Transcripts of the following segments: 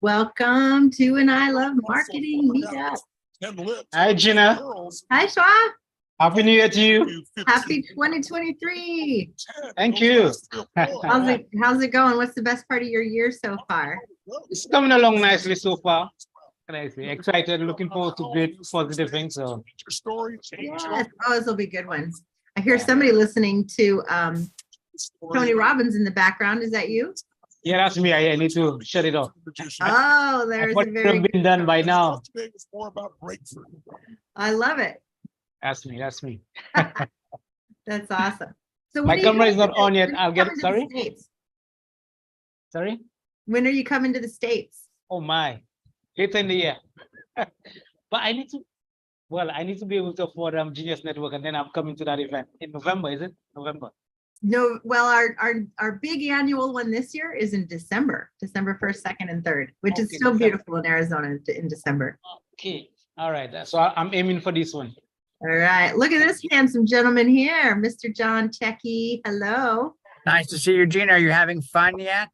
Welcome to an I Love Marketing meetup. Hi, Gina. Hi, Shwa. Happy New Year to you. Happy 2023. Thank you. How's it going? What's the best part of your year so far? It's coming along nicely so far. Nicely. Excited, looking forward to great positive things. So, Yes. Oh, this will be good ones. I hear somebody listening to Tony Robbins in the background. Is that you? yeah, that's me. I need to shut it off. Oh, there's a very good been done by now. I love it. That's me. That's me. That's awesome. So my camera is not on yet. I'll get it. Sorry. Sorry. When are you coming to the States? Oh my, later in the year. But I need to. Well, I need to be able to afford Genius Network, and then I'm coming to that event in November. Is it November? No. Well, our big annual one this year is in December 1st, 2nd, and 3rd, which is so beautiful in Arizona in December. Okay. All right. So I'm aiming for this one. All right. Look at this handsome gentleman here, Mr. John Checky. Hello. Nice to see you, Gina. Are you having fun yet?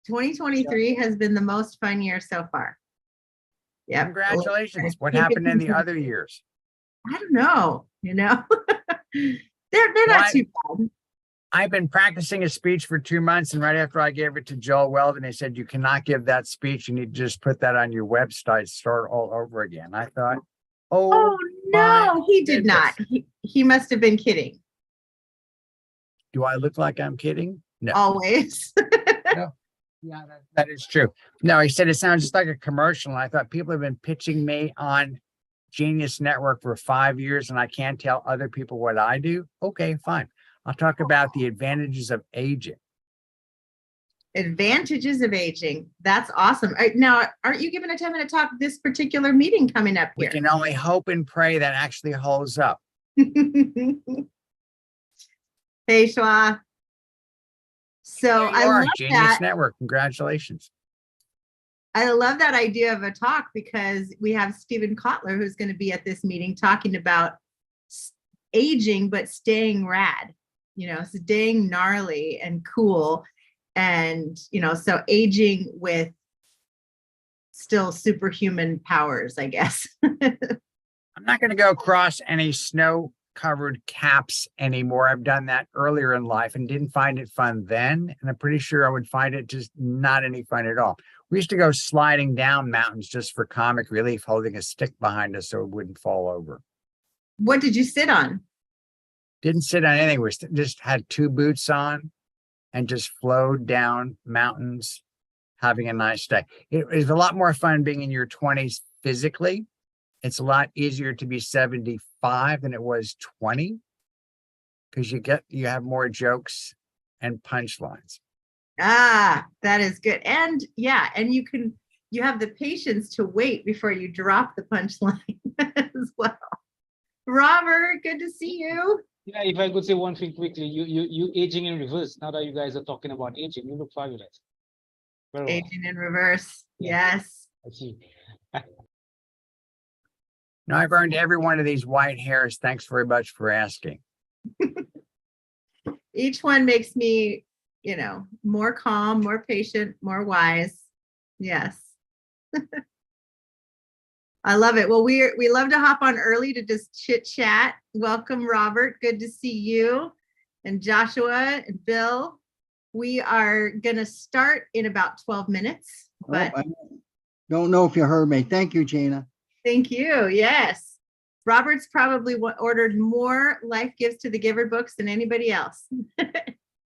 2023 has been the most fun year so far. Yeah. Congratulations. What happened in the other years? I don't know. They're not too bad. I've been practicing a speech for 2 months, and right after I gave it to Joel Weldon, they said, you cannot give that speech. You need to just put that on your website, start all over again. I thought, oh no, he did not. He must have been kidding. Do I look like I'm kidding? No. Always. No. Yeah, that is true. No, he said it sounds just like a commercial. And I thought people have been pitching me on Genius Network for 5 years, and I can't tell other people what I do. Okay, fine. I'll talk about the advantages of aging. Advantages of aging. That's awesome. Now, aren't you giving a 10-minute talk this particular meeting coming up here? We can only hope and pray that actually holds up. Hey, Shwa. So I love Genius that. Network. Congratulations. I love that idea of a talk because we have Stephen Kotler who's going to be at this meeting talking about aging but staying rad, staying gnarly and cool, and so aging with still superhuman powers, I guess. I'm not going to go across any snow-covered caps anymore. I've done that earlier in life and didn't find it fun then, and I'm pretty sure I would find it just not any fun at all. We used to go sliding down mountains just for comic relief, holding a stick behind us so it wouldn't fall over. What did you sit on? Didn't sit on anything. We just had 2 boots on and just flowed down mountains, having a nice day. It was a lot more fun being in your 20s physically. It's a lot easier to be 75 than it was 20 because you have more jokes and punchlines. Ah, that is good. And yeah, and you have the patience to wait before you drop the punchline as well. Robert, good to see you. Yeah, if I could say one thing quickly, you aging in reverse. Now that you guys are talking about aging, you look fabulous. Aging in reverse. Yeah. Yes. I see. Now I've earned every one of these white hairs. Thanks very much for asking. Each one makes me, more calm, more patient, more wise. Yes. I love it. Well, we love to hop on early to just chit chat. Welcome, Robert. Good to see you. And Joshua and Bill. We are going to start in about 12 minutes. But I don't know if you heard me. Thank you, Gina. Thank you. Yes. Robert's probably ordered more Life Gives to the Giver books than anybody else.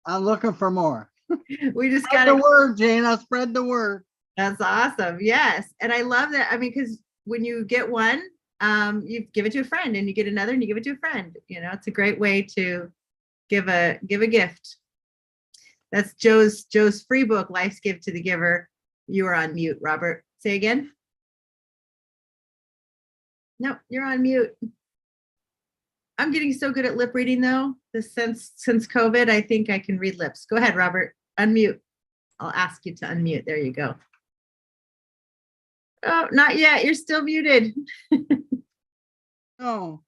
I'm looking for more. We just Spread the word, Gina. Spread the word. That's awesome. Yes. And I love that. I mean, because when you get one, you give it to a friend, and you get another and you give it to a friend. It's a great way to give a gift. That's Joe's free book, Life's Give to the Giver. You are on mute, Robert. Say again. No, you're on mute. I'm getting so good at lip reading though. Since COVID, I think I can read lips. Go ahead, Robert. Unmute. I'll ask you to unmute. There you go. Oh, not yet. You're still muted. Oh,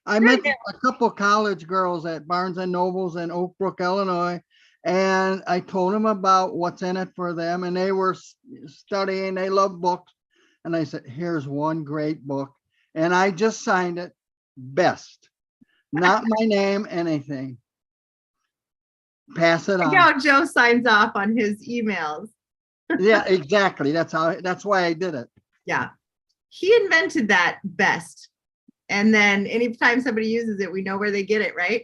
I met a couple college girls at Barnes and Nobles in Oak Brook, Illinois, And I told them about what's in it for them, and they were studying, they love books. And I said, here's one great book. And I just signed it, best. Not my name, anything. Pass it Look on. how Joe signs off on his emails. Yeah, exactly. That's why I did it. Yeah. He invented that best. And then anytime somebody uses it, we know where they get it, right?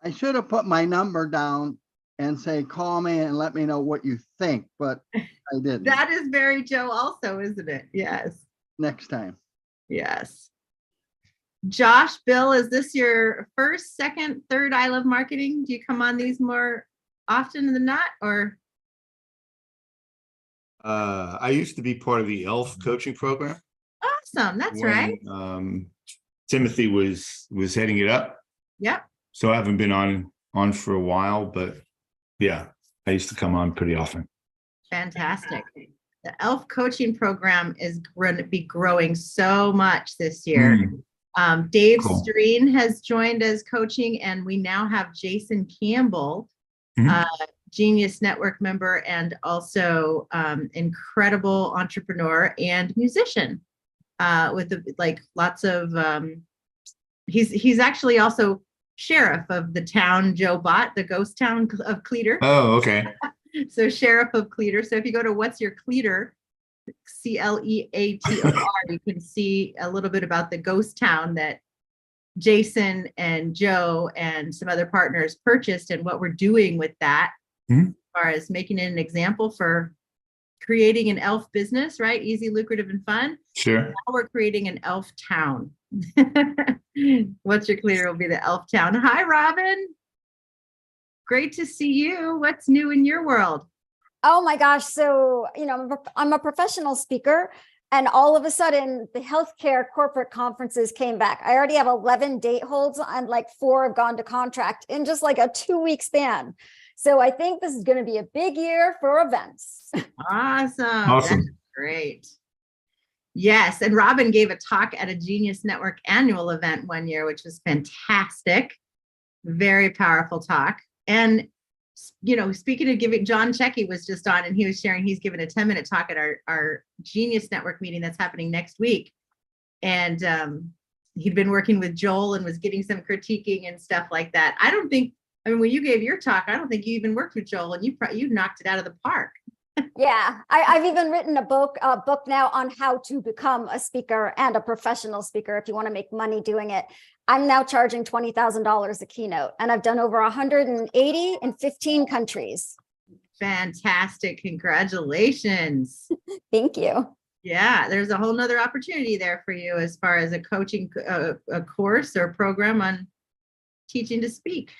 I should have put my number down and say, call me and let me know what you think, but I didn't. That is very Joe also, isn't it? Yes. Next time. Yes. Josh, Bill, is this your first, second, third I Love Marketing? Do you come on these more often than not, or? I used to be part of the ELF coaching program. Awesome, that's when, right. Timothy was heading it up. Yep. So I haven't been on for a while, but yeah, I used to come on pretty often. Fantastic. The ELF coaching program is going to be growing so much this year. Dave Cool. Streen has joined as coaching, and we now have Jason Campbell, Genius Network member, and also incredible entrepreneur and musician with lots of. He's actually also sheriff of the town Joe bought, the ghost town of Cleator. Oh, okay. So sheriff of Cleator. So if you go to What's Your Cleator, CLEATOR, you can see a little bit about the ghost town that Jason and Joe and some other partners purchased and what we're doing with that as far as making it an example for creating an elf business, right? Easy, lucrative, and fun. Sure. Now we're creating an elf town. What's Your Cleator will be the elf town. Hi, Robin. Great to see you. What's new in your world? Oh my gosh. So, I'm a professional speaker, and all of a sudden the healthcare corporate conferences came back. I already have 11 date holds, and like 4 have gone to contract in just like a 2-week span. So I think this is going to be a big year for events. Awesome. That's great. Yes. And Robin gave a talk at a Genius Network annual event one year, which was fantastic. Very powerful talk. And, speaking of giving, John Checky was just on, and he was sharing, he's given a 10-minute talk at our Genius Network meeting that's happening next week. And he'd been working with Joel and was getting some critiquing and stuff like that. When you gave your talk, I don't think you even worked with Joel, and you knocked it out of the park. Yeah, I've even written a book now on how to become a speaker and a professional speaker if you want to make money doing it. I'm now charging $20,000 a keynote, and I've done over 180 in 15 countries. Fantastic. Congratulations. Thank you. Yeah, there's a whole nother opportunity there for you as far as a coaching a course or program on teaching to speak.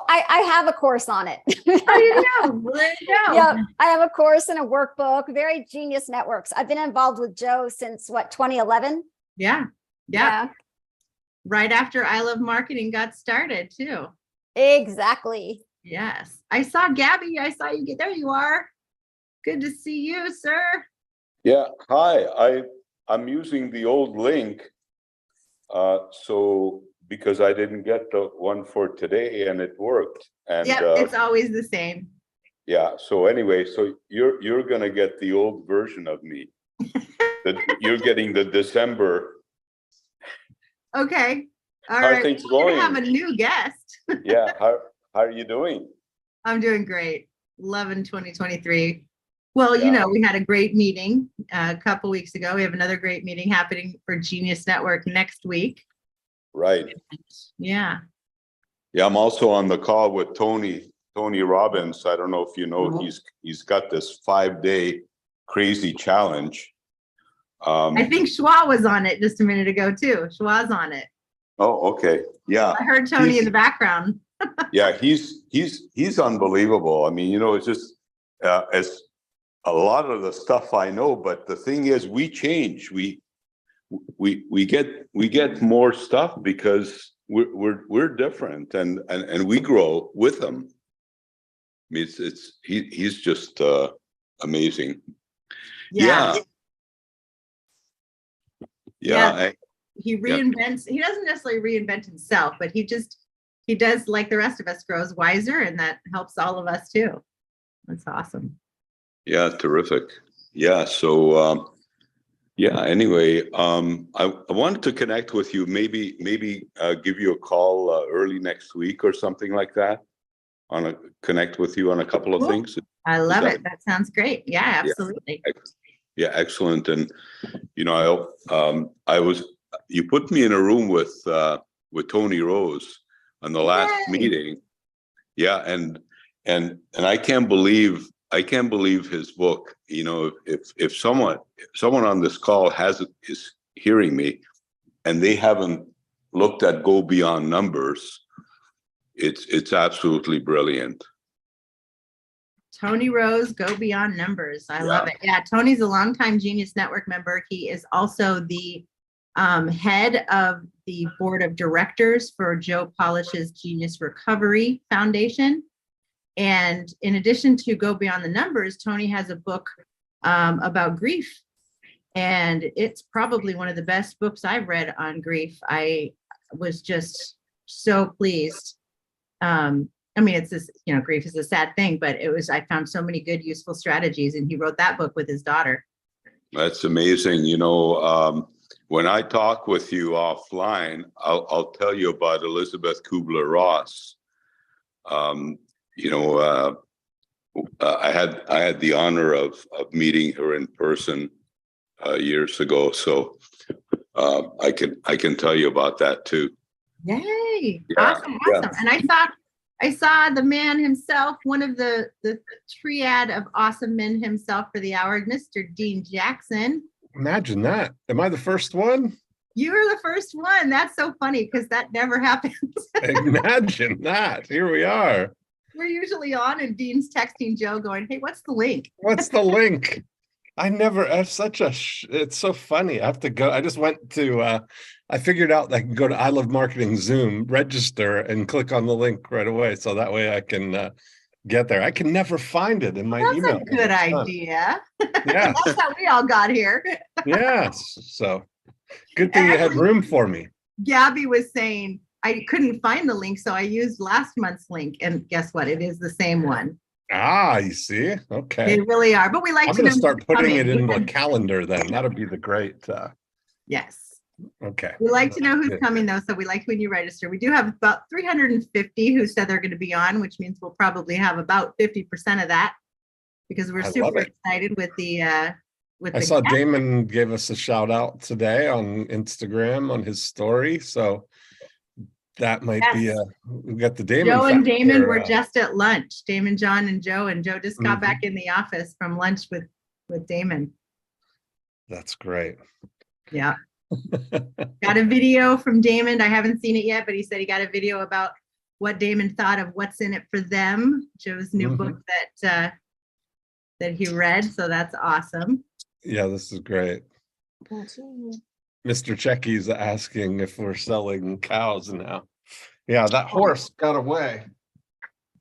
I have a course on it. Oh, you know. Well, there you go. Yeah, I have a course and a workbook, very Genius Networks. I've been involved with Joe since 2011? Yeah. Right after I Love Marketing got started too. Exactly. Yes. I saw Gabby. I saw you. There you are. Good to see you, sir. Yeah, hi. I'm using the old link. So because I didn't get the one for today and it worked. And it's always the same. Yeah. So anyway, so you're gonna get the old version of me. You're getting the December. Okay. All How are right. things We're gonna going? have a new guest. Yeah. How are you doing? I'm doing great. Loving 2023. Well, Yeah. we had a great meeting a couple weeks ago. We have another great meeting happening for Genius Network next week. Right. Yeah. Yeah. I'm also on the call with Tony Robbins. I don't know if you know, he's got this 5-day crazy challenge. I think Schwa was on it just a minute ago too. Schwa's on it. Oh, okay. Yeah. I heard Tony in the background. Yeah, he's unbelievable. I mean, it's just as a lot of the stuff I know, but the thing is, we change. We get more stuff because we're different, and we grow with them. I mean, he's just amazing. Yeah. He reinvents. He doesn't necessarily reinvent himself, but he just he does, like the rest of us, grows wiser, and that helps all of us too. That's awesome. Yeah, terrific. Yeah, so anyway, I wanted to connect with you, maybe give you a call early next week or something like that, connect with you on a couple of Cool. things. I love that- it. That sounds great. Yeah, absolutely. Yeah, excellent. And you put me in a room with Tony Rose on the last Yay. meeting. Yeah, and I can't believe his book. If someone on this call is hearing me and they haven't looked at Go Beyond Numbers, it's absolutely brilliant. Tony Rose, Go Beyond Numbers. I love Yeah. it. Yeah, Tony's a longtime Genius Network member. He is also the head of the board of directors for Joe Polish's Genius Recovery Foundation. And in addition to Go Beyond the Numbers, Tony has a book about grief. And it's probably one of the best books I've read on grief. I was just so pleased. I mean, it's this, grief is a sad thing, but I found so many good, useful strategies, and he wrote that book with his daughter. That's amazing. When I talk with you offline, I'll tell you about Elizabeth Kubler-Ross. I had the honor of meeting her in person years ago, so I can tell you about that too. Yay! Yeah, Awesome. yeah. And I saw the man himself, one of the triad of awesome men himself for the hour, Mr. Dean Jackson. Imagine that. Am I the first one? You were the first one. That's so funny because that never happens. Imagine that. Here we are. We're usually on, and Dean's texting Joe going, "Hey, what's the link?" What's the link? It's so funny. I have to go. I just went to, I figured out I can go to I Love Marketing Zoom, register, and click on the link right away. So that way I can get there. I can never find it in my That's email. a good idea. Yeah. That's how we all got here. Yes. So good thing you had room for me. Gabby was saying, I couldn't find the link, so I used last month's link. And guess what? It is the same one. Ah, you see? Okay. They really are. But we like I'm to going know to start putting it who's in the coming. calendar then. That'll be the great. Yes. Okay. We like to know who's Good. coming though. So we like when you register. We do have about 350 who said they're going to be on, which means we'll probably have about 50% of that because we're I love super it. excited with the I saw guest. Damon gave us a shout out today on Instagram on his story. So that might be Yes. we got the Damon. Joe and factor, Damon were just at lunch. Damon, John, and Joe just got Mhm. back in the office from lunch with Damon. That's great. Yeah. Got a video from Damon. I haven't seen it yet, but he said he got a video about what Damon thought of What's in It for Them, Joe's new book that he read. So that's awesome. Yeah, this is great. Mr. Checky's asking if we're selling cows now. Yeah, that horse got away.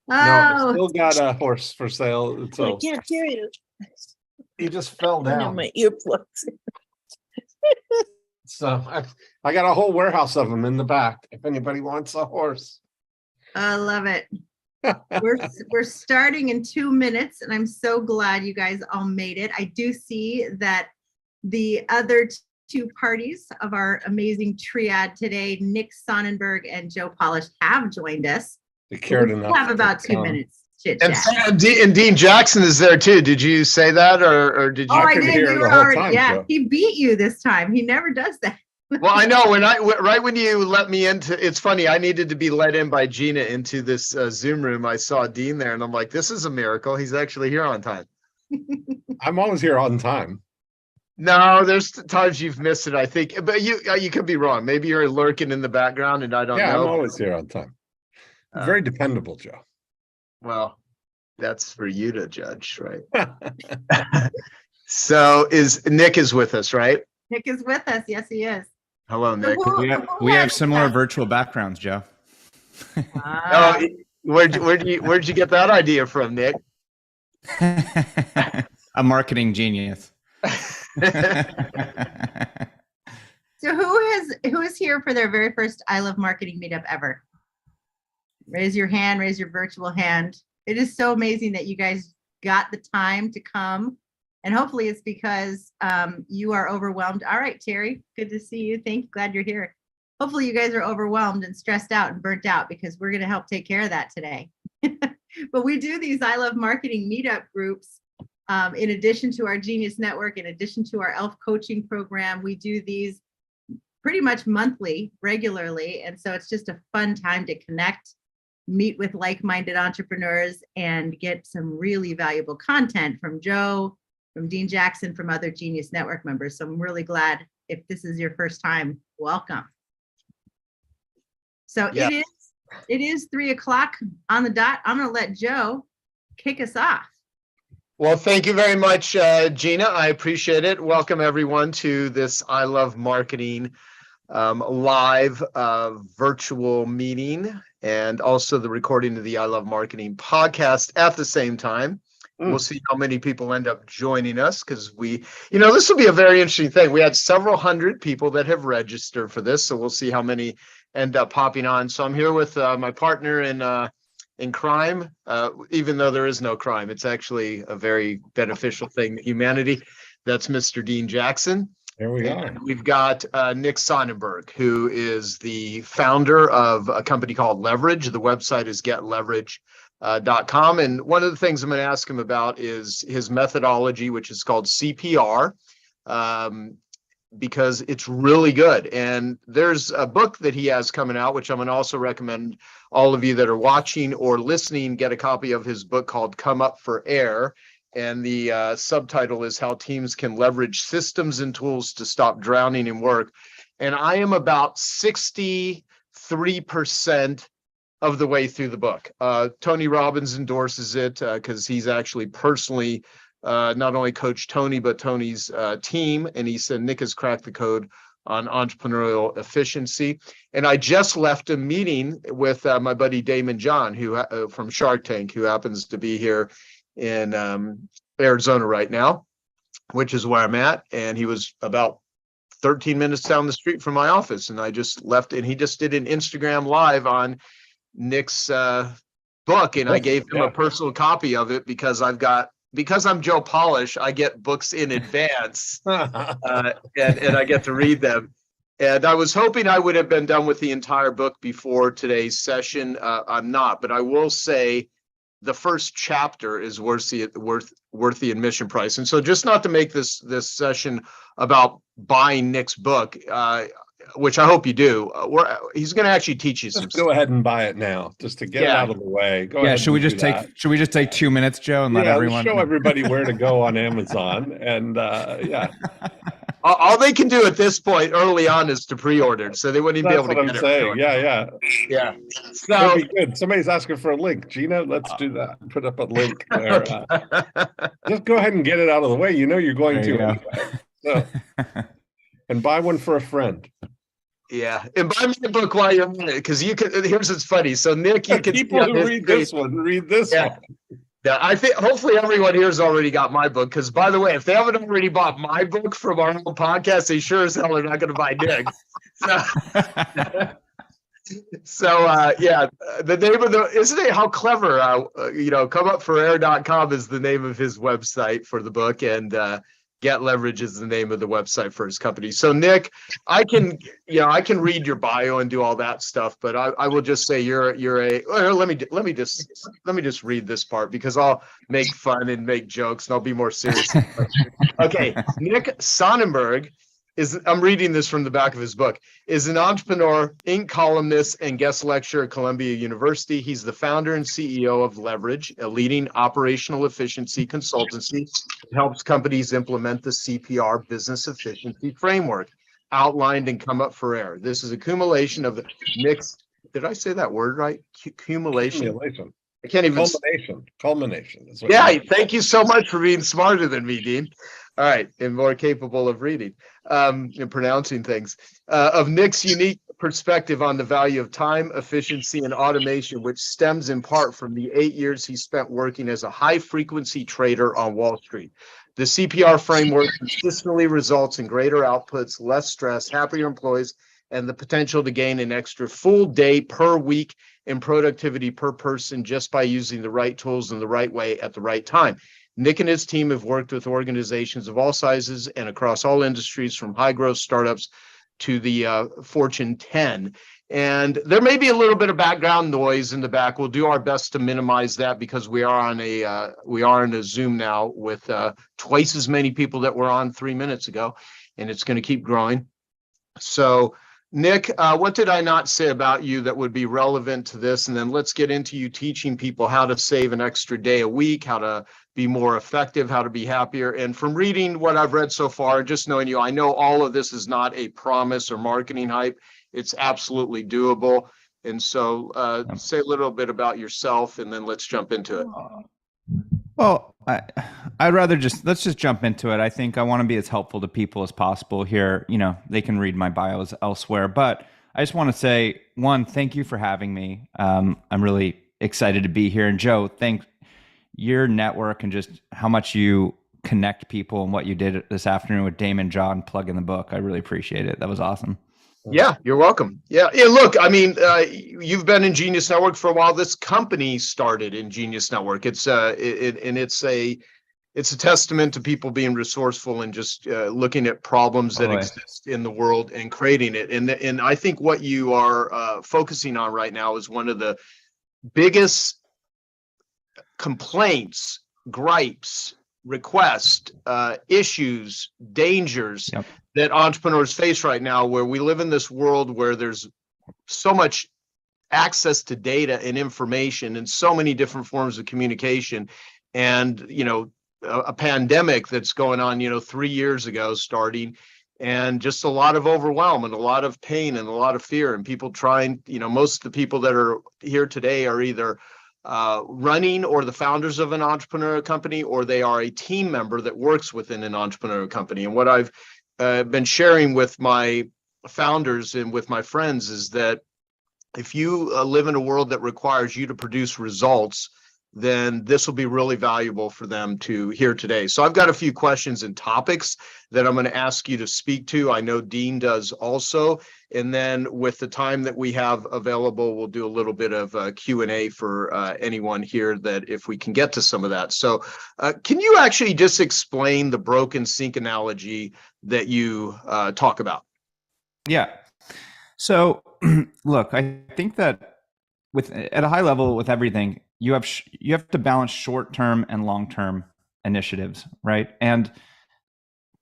No, Oh, we still got a horse for sale. I So can't hear you. he just fell I know down. my earplugs. So I got a whole warehouse of them in the back. If anybody wants a horse. I love it. We're starting in 2 minutes, and I'm so glad you guys all made it. I do see that the other two parties of our amazing triad today, Nick Sonnenberg and Joe Polish, have joined us. They cared We enough. have to about 2 come. minutes chit And, chat. and Dean Jackson is there too. Did you say that or did you? Oh, I couldn't did. hear You the were whole already, time, yeah. Joe. He beat you this time. He never does that. Well, I know right when you let me into, it's funny. I needed to be let in by Gina into this Zoom room. I saw Dean there, and I'm like, this is a miracle. He's actually here on time. I'm always here on time. No, there's times you've missed it, I think, but you could be wrong. Maybe you're lurking in the background, and I don't Yeah, know. I'm always here on time. Very dependable, Joe. Well, that's for you to judge, right? So Nick is with us, right? Nick is with us. Yes, he is. Hello, Nick. We have similar virtual backgrounds, Joe. Wow. Oh, where'd you get that idea from, Nick? A marketing genius. So who is here for their very first I Love Marketing meetup ever? Raise your hand, raise your virtual hand. It is so amazing that you guys got the time to come. And hopefully it's because you are overwhelmed. All right, Terry, good to see you. Thank you. Glad you're here. Hopefully you guys are overwhelmed and stressed out and burnt out, because we're going to help take care of that today. But we do these I Love Marketing meetup groups. In addition to our Genius Network, in addition to our ELF coaching program, we do these pretty much monthly, regularly. And so it's just a fun time to connect, meet with like-minded entrepreneurs, and get some really valuable content from Joe, from Dean Jackson, from other Genius Network members. So I'm really glad. If this is your first time, welcome. So Yeah. it is 3 o'clock on the dot. I'm going to let Joe kick us off. Well, thank you very much, Gina. I appreciate it. Welcome everyone to this I Love Marketing live virtual meeting, and also the recording of the I Love Marketing podcast at the same time. We'll see how many people end up joining us, because this will be a very interesting thing. We had several hundred people that have registered for this, so we'll see how many end up popping on. So I'm here with my partner in crime, even though there is no crime. It's actually a very beneficial thing to humanity. That's Mr. Dean Jackson. Here we are. And we've got Nick Sonnenberg, who is the founder of a company called Leverage. The website is getleverage.com. And one of the things I'm going to ask him about is his methodology, which is called CPR, because it's really good. And there's a book that he has coming out, which I'm going to also recommend all of you that are watching or listening get a copy of his book called Come Up for Air. And the subtitle is How Teams Can Leverage Systems and Tools to Stop Drowning in Work. And I am about 63% of the way through the book. Tony Robbins endorses it because he's actually personally not only coached Tony, but Tony's team. And he said Nick has cracked the code on entrepreneurial efficiency. And I just left a meeting with my buddy Damon John, who from Shark Tank, who happens to be here in Arizona right now, which is where I'm at. And he was about 13 minutes down the street from my office. And I just left, and he just did an Instagram live on Nick's book. And I gave him a personal copy of it because I'm Joe Polish, I get books in advance and I get to read them. And I was hoping I would have been done with the entire book before today's session. I'm not, but I will say the first chapter is worth the admission price. And so, just not to make this session about buying Nick's book, which I hope you do, he's going to actually teach you some stuff. Go ahead and buy it now, just to get it out of the way. Go ahead. Should we just take 2 minutes, Joe, and let everyone show everybody where to go on Amazon? And all they can do at this point early on is to pre-order, so they wouldn't even be able to get it. Yeah. So that'd be good. Somebody's asking for a link. Gina, let's do that. Put up a link there. Just go ahead and get it out of the way. You know you're going to. Anyway. So, and buy one for a friend. Yeah, and buy me the book while you're in it, because you can. Here's what's funny. So Nick, you can people who read this one. Read this one. Yeah, I think hopefully everyone here's already got my book. Because by the way, if they haven't already bought my book from our own podcast, they sure as hell are not going to buy Nick. The name of isn't it how clever? ComeUpForAir.com is the name of his website for the book, and Get Leverage is the name of the website for his company. So Nick, I can read your bio and do all that stuff, but I will just say let me just read this part, because I'll make fun and make jokes and I'll be more serious. Okay, Nick Sonnenberg I'm reading this from the back of his book, is an entrepreneur, Inc. columnist, and guest lecturer at Columbia University. He's the founder and CEO of Leverage, a leading operational efficiency consultancy that helps companies implement the CPR business efficiency framework outlined in Come Up for Air. This is a accumulation of Nick's, did I say that word right? Accumulation. I can't even. Culmination. Thank you so much for being smarter than me, Dean. All right, and more capable of reading and pronouncing things. Of Nick's unique perspective on the value of time, efficiency, and automation, which stems in part from the 8 years he spent working as a high-frequency trader on Wall Street. The CPR framework consistently results in greater outputs, less stress, happier employees, and the potential to gain an extra full day per week in productivity per person just by using the right tools in the right way at the right time. Nick and his team have worked with organizations of all sizes and across all industries, from high growth startups to the Fortune 10. And there may be a little bit of background noise in the back. We'll do our best to minimize that because we are on a Zoom now with twice as many people that were on 3 minutes ago, and it's going to keep growing. So, Nick, what did I not say about you that would be relevant to this? And then let's get into you teaching people how to save an extra day a week, how to be more effective, how to be happier. And from reading what I've read so far, just knowing you, I know all of this is not a promise or marketing hype. It's absolutely doable. And so say a little bit about yourself and then let's jump into it. Well, I'd rather let's just jump into it. I think I want to be as helpful to people as possible here. You know, they can read my bios elsewhere, but I just want to say, one, thank you for having me. I'm really excited to be here. And Joe, thank your network and just how much you connect people and what you did this afternoon with Damon John plugging the book. I really appreciate it. That was awesome. Yeah, you're welcome. Yeah. Look, I mean, you've been in Genius Network for a while. This company started in Genius Network. It's a testament to people being resourceful and just looking at problems that exist in the world and creating it. And I think what you are focusing on right now is one of the biggest complaints, gripes, requests, issues, dangers that entrepreneurs face right now, where we live in this world where there's so much access to data and information and so many different forms of communication. And, you know, a pandemic that's going on, 3 years ago starting, and just a lot of overwhelm and a lot of pain and a lot of fear, and people trying, most of the people that are here today are either running or the founders of an entrepreneurial company, or they are a team member that works within an entrepreneurial company. And what I've been sharing with my founders and with my friends is that if you live in a world that requires you to produce results, then this will be really valuable for them to hear today. So I've got a few questions and topics that I'm going to ask you to speak to. I know Dean does also. And then with the time that we have available, we'll do a little bit of Q&A for anyone here, that if we can get to some of that. So can you actually just explain the broken sink analogy that you talk about? Yeah. So look, I think that at a high level with everything, you have to balance short-term and long-term initiatives, right? And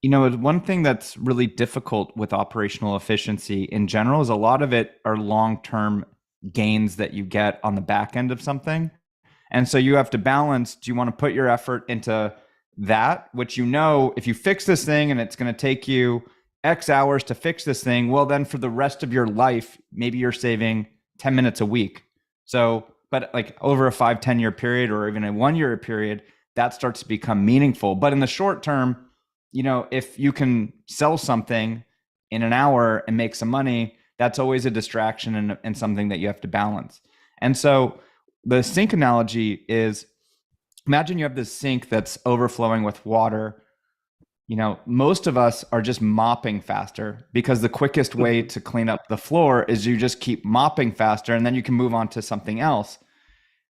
one thing that's really difficult with operational efficiency in general is a lot of it are long-term gains that you get on the back end of something. And so you have to balance, do you want to put your effort into that, which if you fix this thing and it's going to take you X hours to fix this thing, well, then for the rest of your life, maybe you're saving 10 minutes a week. So, but like over a 5-10 year period, or even a 1 year period, that starts to become meaningful. But in the short term, if you can sell something in an hour and make some money, that's always a distraction and something that you have to balance. And so the sink analogy is, imagine you have this sink that's overflowing with water. Most of us are just mopping faster because the quickest way to clean up the floor is you just keep mopping faster, and then you can move on to something else.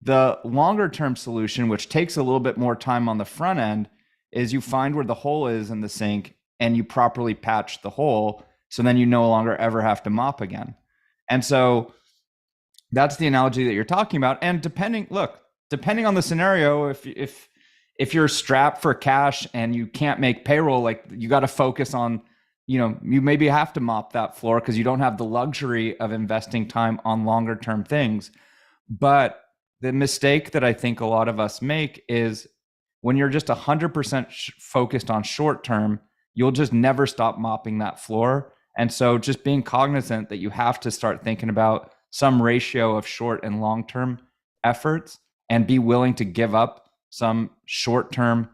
The longer term solution, which takes a little bit more time on the front end, is you find where the hole is in the sink and you properly patch the hole. So then you no longer ever have to mop again. And so that's the analogy that you're talking about. And depending on the scenario, if you're strapped for cash and you can't make payroll, like you got to focus on, you maybe have to mop that floor because you don't have the luxury of investing time on longer term things. But the mistake that I think a lot of us make is when you're just 100% focused on short term, you'll just never stop mopping that floor. And so just being cognizant that you have to start thinking about some ratio of short and long term efforts, and be willing to give up some short-term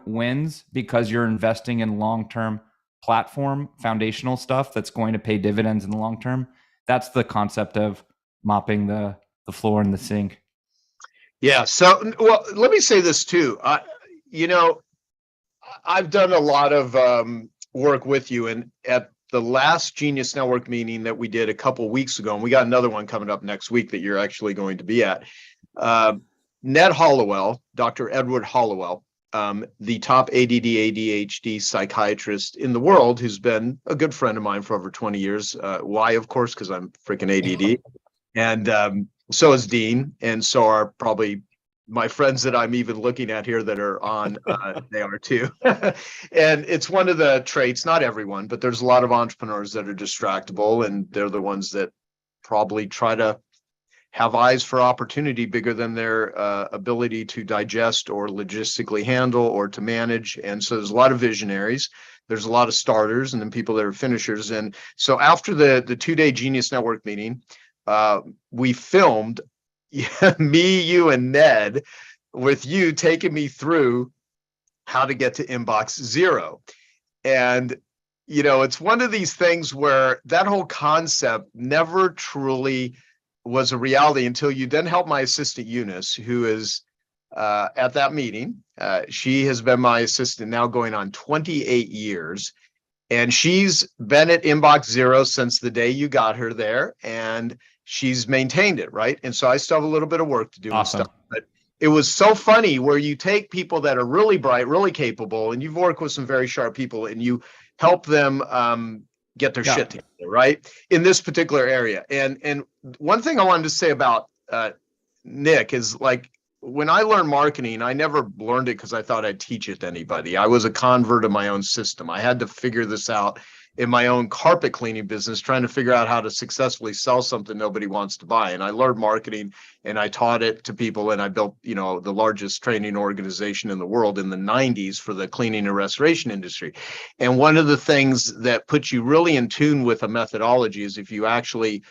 wins because you're investing in long-term platform foundational stuff that's going to pay dividends in the long term. That's the concept of mopping the floor in the sink. Yeah. So, well, let me say this too. I've done a lot of work with you, and at the last Genius Network meeting that we did a couple weeks ago, and we got another one coming up next week that you're actually going to be at. Ned Hollowell, Dr. Edward Hollowell, the top ADD ADHD psychiatrist in the world, who's been a good friend of mine for over 20 years. Why, of course, because I'm freaking ADD. And so is Dean, and so are probably my friends that I'm even looking at here that are on, they are too. And it's one of the traits, not everyone, but there's a lot of entrepreneurs that are distractible, and they're the ones that probably try to have eyes for opportunity bigger than their ability to digest or logistically handle or to manage. And so there's a lot of visionaries, there's a lot of starters, and then people that are finishers. And so after the 2-day Genius Network meeting, we filmed me, you, and Ned, with you taking me through how to get to inbox zero. And, you know, it's one of these things where that whole concept never truly was a reality until you then helped my assistant Eunice, who is at that meeting. She has been my assistant now going on 28 years. And she's been at inbox zero since the day you got her there. And she's maintained it, right? And so I still have a little bit of work to do. Awesome. And stuff, but it was so funny where you take people that are really bright, really capable, and you've worked with some very sharp people, and you help them get their shit together, right? In this particular area. And one thing I wanted to say about Nick is, like, when I learned marketing, I never learned it because I thought I'd teach it to anybody. I was a convert of my own system. I had to figure this out in my own carpet cleaning business, trying to figure out how to successfully sell something nobody wants to buy. And I learned marketing, and I taught it to people, and I built, you know, the largest training organization in the world in the 90s for the cleaning and restoration industry. And one of the things that puts you really in tune with a methodology is if you actually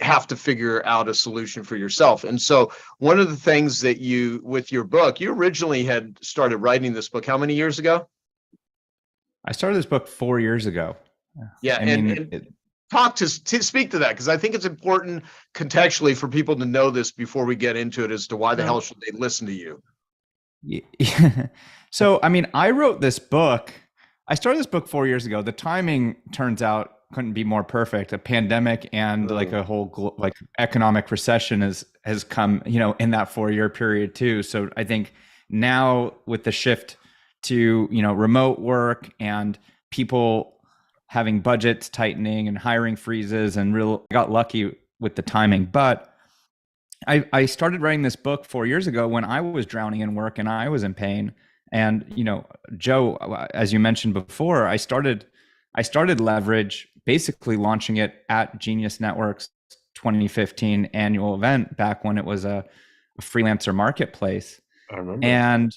have to figure out a solution for yourself. And so one of the things that you, with your book, you originally had started writing this book how many years ago? I started this book 4 years ago. Yeah, I mean, and talk to speak to that, because I think it's important contextually for people to know this before we get into it as to why the hell should they listen to you. Yeah. So, I mean, I wrote this book. I started this book 4 years ago. The timing turns out couldn't be more perfect. A pandemic and like a whole like economic recession has come, you know, in that 4-year period too. So I think now with the shift to, you know, remote work and people having budgets tightening and hiring freezes, and got lucky with the timing. But I started writing this book 4 years ago when I was drowning in work and I was in pain. And, you know, Joe, as you mentioned before, I started Leverage, basically launching it at Genius Network's 2015 annual event back when it was a freelancer marketplace. I remember.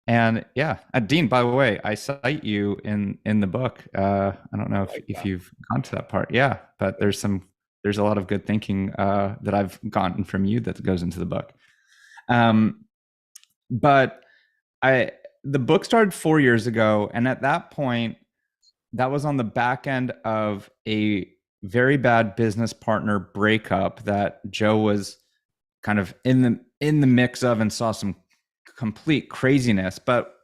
And yeah, Dean, by the way, I cite you in the book. I don't know if you've gone to that part. Yeah, but there's a lot of good thinking that I've gotten from you that goes into the book. But the book started 4 years ago, and at that point, that was on the back end of a very bad business partner breakup that Joe was kind of in the mix of and saw some complete craziness. But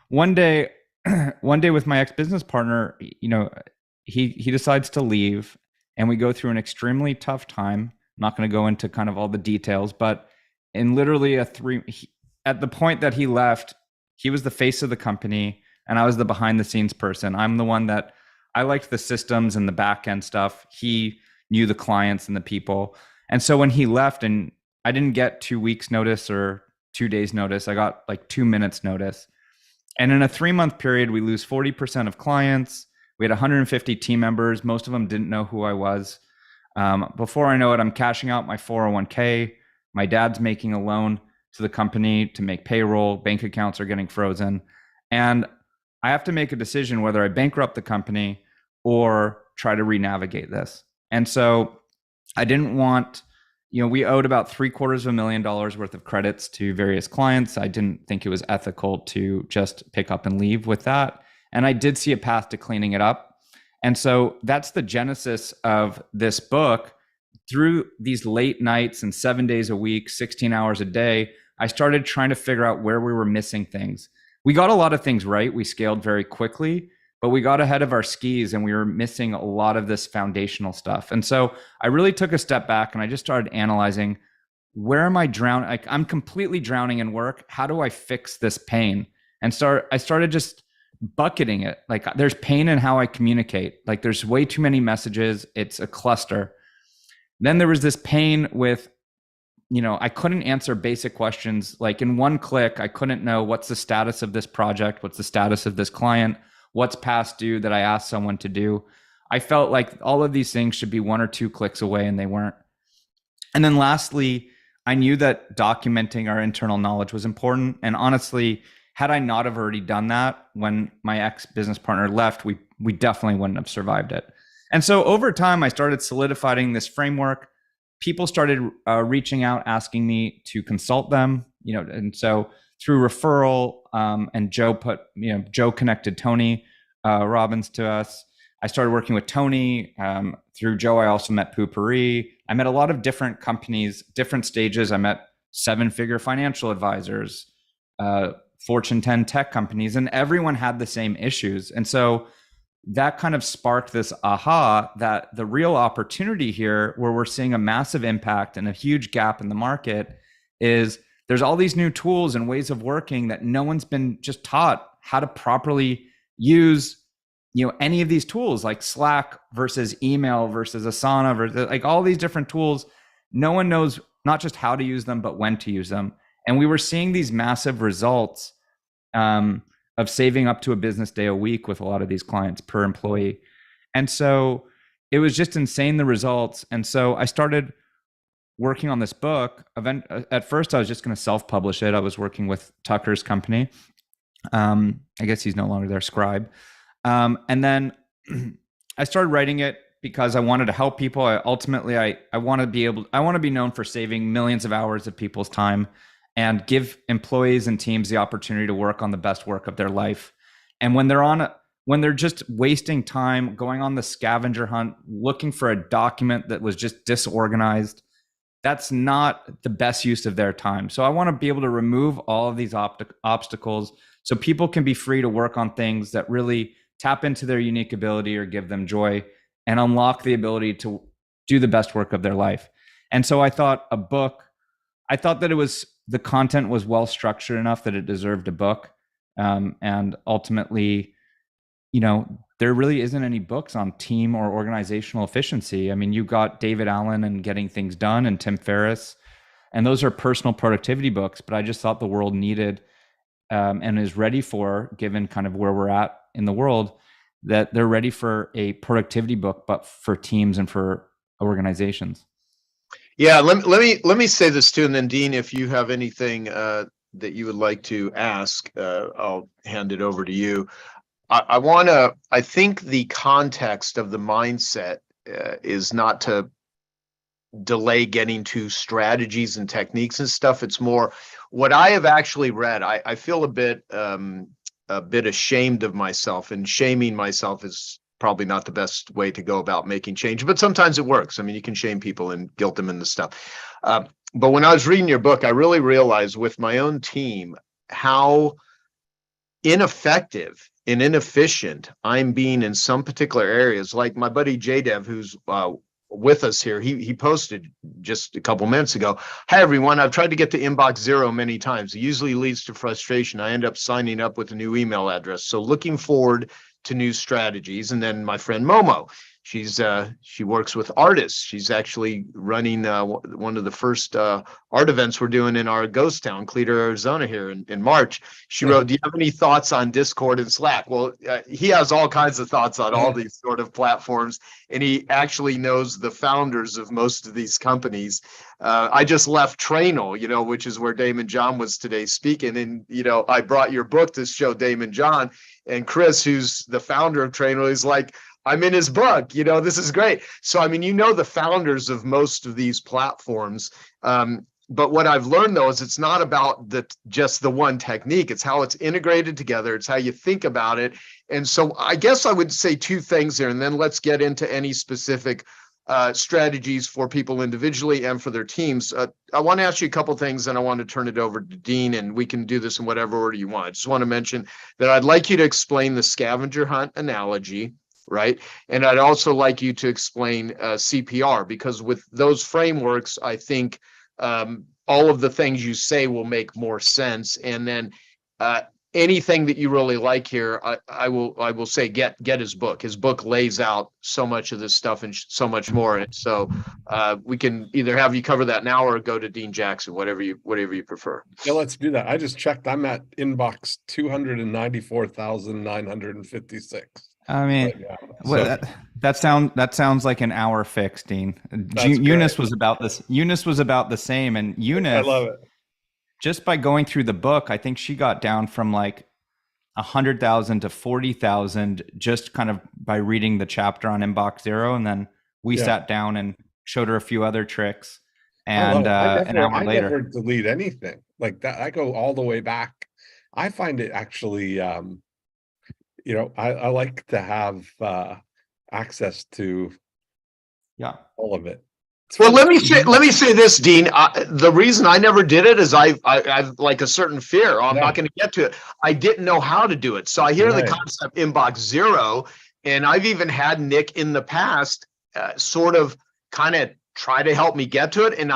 one day with my ex-business partner, you know, he decides to leave, and we go through an extremely tough time. I'm not going to go into kind of all the details, but in literally at the point that he left, he was the face of the company, and I was the behind the scenes person. I'm the one that I liked the systems and the back end stuff. He knew the clients and the people. And so when he left, and I didn't get 2 weeks notice or 2 days notice, I got like 2 minutes notice. And in a 3-month period, we lose 40% of clients. We had 150 team members. Most of them didn't know who I was. Before I know it, I'm cashing out my 401k. My dad's making a loan to the company to make payroll. Bank accounts are getting frozen. And I have to make a decision whether I bankrupt the company or try to re-navigate this. And so I didn't want, you know, we owed about $750,000 worth of credits to various clients. I didn't think it was ethical to just pick up and leave with that. And I did see a path to cleaning it up. And so that's the genesis of this book. Through these late nights and 7 days a week, 16 hours a day, I started trying to figure out where we were missing things. We got a lot of things right. We scaled very quickly, but we got ahead of our skis and we were missing a lot of this foundational stuff. And so I really took a step back and I just started analyzing, where am I drowning? Like, I'm completely drowning in work. How do I fix this pain? And I started just bucketing it. Like, there's pain in how I communicate. Like, there's way too many messages. It's a cluster. Then there was this pain with, I couldn't answer basic questions. Like, in one click, I couldn't know what's the status of this project, what's the status of this client, what's past due that I asked someone to do. I felt like all of these things should be 1 or 2 clicks away, and they weren't. And then lastly, I knew that documenting our internal knowledge was important. And honestly, had I not have already done that when my ex-business partner left, we definitely wouldn't have survived it. And so over time, I started solidifying this framework. People started reaching out, asking me to consult them, and so through referral, and Joe connected Tony Robbins to us. I started working with Tony. Through Joe, I also met Poopery. I met a lot of different companies, different stages. I met 7-figure financial advisors, Fortune 10 tech companies, and everyone had the same issues. And so that kind of sparked this aha that the real opportunity here, where we're seeing a massive impact and a huge gap in the market, is there's all these new tools and ways of working that no one's been just taught how to properly use, any of these tools, like Slack versus email versus Asana versus like all these different tools. No one knows not just how to use them, but when to use them. And we were seeing these massive results of saving up to a business day a week with a lot of these clients per employee. And so it was just insane, the results. And so I started working on this book. At first, I was just going to self-publish it. I was working with Tucker's company. I guess he's no longer their Scribe. And then I started writing it because I wanted to help people. I want to be known for saving millions of hours of people's time and give employees and teams the opportunity to work on the best work of their life. And when they're just wasting time going on the scavenger hunt, looking for a document that was just disorganized, that's not the best use of their time. So I want to be able to remove all of these obstacles so people can be free to work on things that really tap into their unique ability or give them joy and unlock the ability to do the best work of their life. And so I thought that the content was well structured enough that it deserved a book. And ultimately, there really isn't any books on team or organizational efficiency. I mean, you got David Allen and Getting Things Done and Tim Ferriss, and those are personal productivity books, but I just thought the world needed and is ready for, given kind of where we're at in the world, that they're ready for a productivity book, but for teams and for organizations. Yeah, let me say this too, and then Dean, if you have anything that you would like to ask, I'll hand it over to you. I think the context of the mindset is not to delay getting to strategies and techniques and stuff. It's more what I have actually read. I feel a bit ashamed of myself, and shaming myself is probably not the best way to go about making change, but sometimes it works. I mean, you can shame people and guilt them into stuff. But when I was reading your book, I really realized with my own team how ineffective and inefficient I'm being in some particular areas. Like my buddy JDev, who's with us here, he posted just a couple minutes ago, "Hi everyone, I've tried to get to inbox 0 many times. It usually leads to frustration. I end up signing up with a new email address. So looking forward to new strategies." And then my friend Momo, she works with artists. She's actually running one of the first art events we're doing in our ghost town, Clear, Arizona, here in March. She wrote, "Do you have any thoughts on Discord and Slack?" Well, he has all kinds of thoughts on all these sort of platforms, and he actually knows the founders of most of these companies. I just left Trainel, which is where Damon John was today speaking, and I brought your book to show Damon John, and Chris, who's the founder of Trainel, is like, "I'm in his book, this is great." So, I mean, the founders of most of these platforms. But what I've learned, though, is it's not about just the one technique. It's how it's integrated together. It's how you think about it. And so I guess I would say 2 things there, and then let's get into any specific strategies for people individually and for their teams. I want to ask you a couple things, and I want to turn it over to Dean, and we can do this in whatever order you want. I just want to mention that I'd like you to explain the scavenger hunt analogy, right? And I'd also like you to explain CPR, because with those frameworks, I think all of the things you say will make more sense. And then anything that you really like here, I will say get his book. His book lays out so much of this stuff and so much more. And so we can either have you cover that now or go to Dean Jackson, whatever you prefer. Yeah, let's do that. I just checked. I'm at inbox 294,956. I mean, right now. well, So, that sounds like an hour fix, Dean. That's Eunice great. was about this. Eunice was about the same, and I Eunice, love it. just by going through the book, I think she got down from like 100,000 to 40,000 just kind of by reading the chapter on Inbox Zero, and then we Yeah. sat down and showed her a few other tricks. I love And it. I an never, hour I later, never delete anything like that. I go all the way back. I find it actually, I like to have access to yeah. all of it. It's Well, fun. let me say this, Dean. The reason I never did it is I've like a certain fear. I'm Yeah. not going to get to it. I didn't know how to do it. So I hear the Right. concept Inbox Zero, and I've even had Nick in the past sort of kind of try to help me get to it. And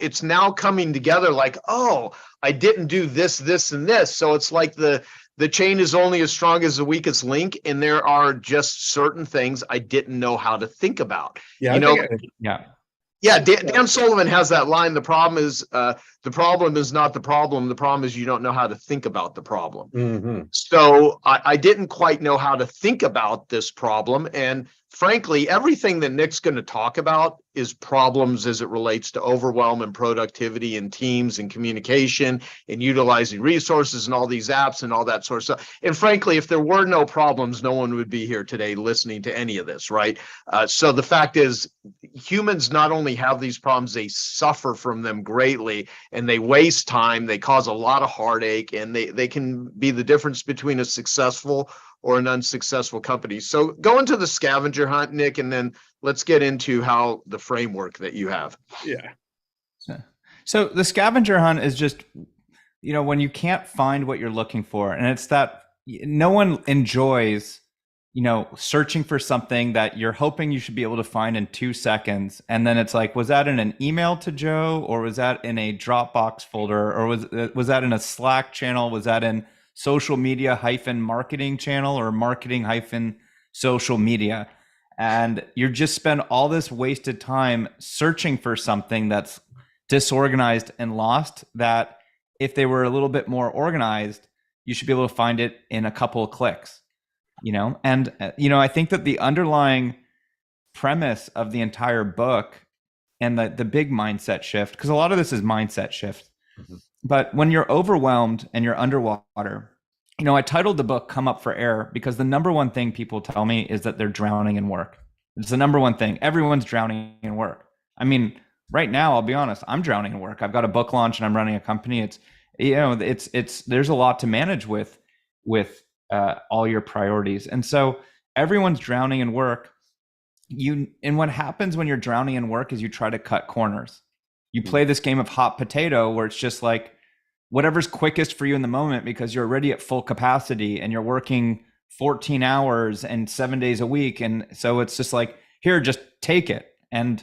it's now coming together like, oh, I didn't do this, this, and this. So it's like the chain is only as strong as the weakest link. And there are just certain things I didn't know how to think about. Yeah, You I know, think Yeah. yeah, Dan Sullivan has that line. The problem is not the problem. The problem is you don't know how to think about the problem. Mhm. So I didn't quite know how to think about this problem. And frankly, everything that Nick's going to talk about is problems as it relates to overwhelm and productivity and teams and communication and utilizing resources and all these apps and all that sort of stuff. And frankly, if there were no problems, no one would be here today listening to any of this, right? So the fact is, humans not only have these problems, they suffer from them greatly, and they waste time, they cause a lot of heartache, and they can be the difference between a successful or an unsuccessful company. So go into the scavenger hunt, Nick, and then let's get into how the framework that you have. Yeah. So the scavenger hunt is just, when you can't find what you're looking for, and it's that no one enjoys, searching for something that you're hoping you should be able to find in 2 seconds. And then it's like, was that in an email to Joe, or was that in a Dropbox folder, or was that in a Slack channel? Was that in social media -marketing channel, or marketing -social media? And you just spend all this wasted time searching for something that's disorganized and lost, that if they were a little bit more organized, you should be able to find it in a couple of clicks, and I think that the underlying premise of the entire book and the big mindset shift, because a lot of this is mindset shift, but when you're overwhelmed and you're underwater, I titled the book Come Up for Air because the number one thing people tell me is that they're drowning in work. It's the number one thing. Everyone's drowning in work. I mean, right now, I'll be honest, I'm drowning in work. I've got a book launch and I'm running a company. There's a lot to manage with all your priorities. And so everyone's drowning in work. And what happens when you're drowning in work is you try to cut corners. You play this game of hot potato where it's just like whatever's quickest for you in the moment, because you're already at full capacity and you're working 14 hours and 7 days a week. And so it's just like, here, just take it. And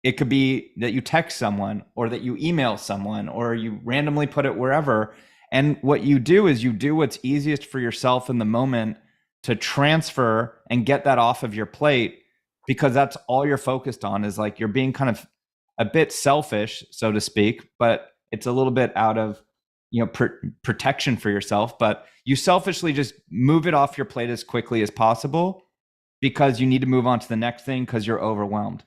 it could be that you text someone, or that you email someone, or you randomly put it wherever. And what you do is you do what's easiest for yourself in the moment to transfer and get that off of your plate, because that's all you're focused on. Is like, you're being kind of a bit selfish, so to speak, but it's a little bit out of, protection for yourself, but you selfishly just move it off your plate as quickly as possible because you need to move on to the next thing because you're overwhelmed.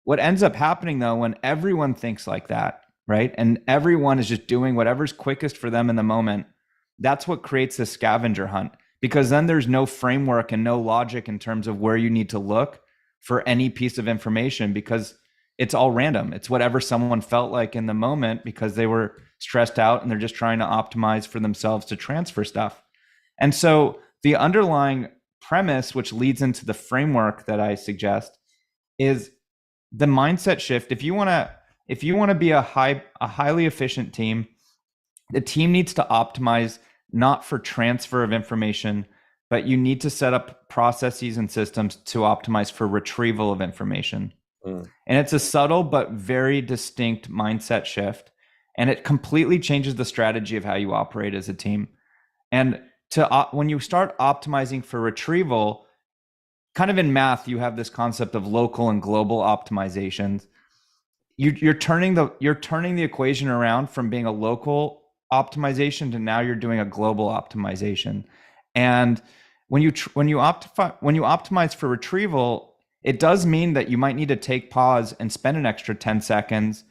What ends up happening though, when everyone thinks like that, right? And everyone is just doing whatever's quickest for them in the moment, that's what creates the scavenger hunt, because then there's no framework and no logic in terms of where you need to look for any piece of information, because it's all random. It's whatever someone felt like in the moment because they were stressed out and they're just trying to optimize for themselves to transfer stuff. And so the underlying premise, which leads into the framework that I suggest, is the mindset shift, if you want to be a highly efficient team, the team needs to optimize not for transfer of information, but you need to set up processes and systems to optimize for retrieval of information. And it's a subtle but very distinct mindset shift. And it completely changes the strategy of how you operate as a team. And when you start optimizing for retrieval, kind of in math, you have this concept of local and global optimizations. You're turning the equation around from being a local optimization to now you're doing a global optimization. And when you optimize for retrieval, it does mean that you might need to take pause and spend an extra 10 seconds.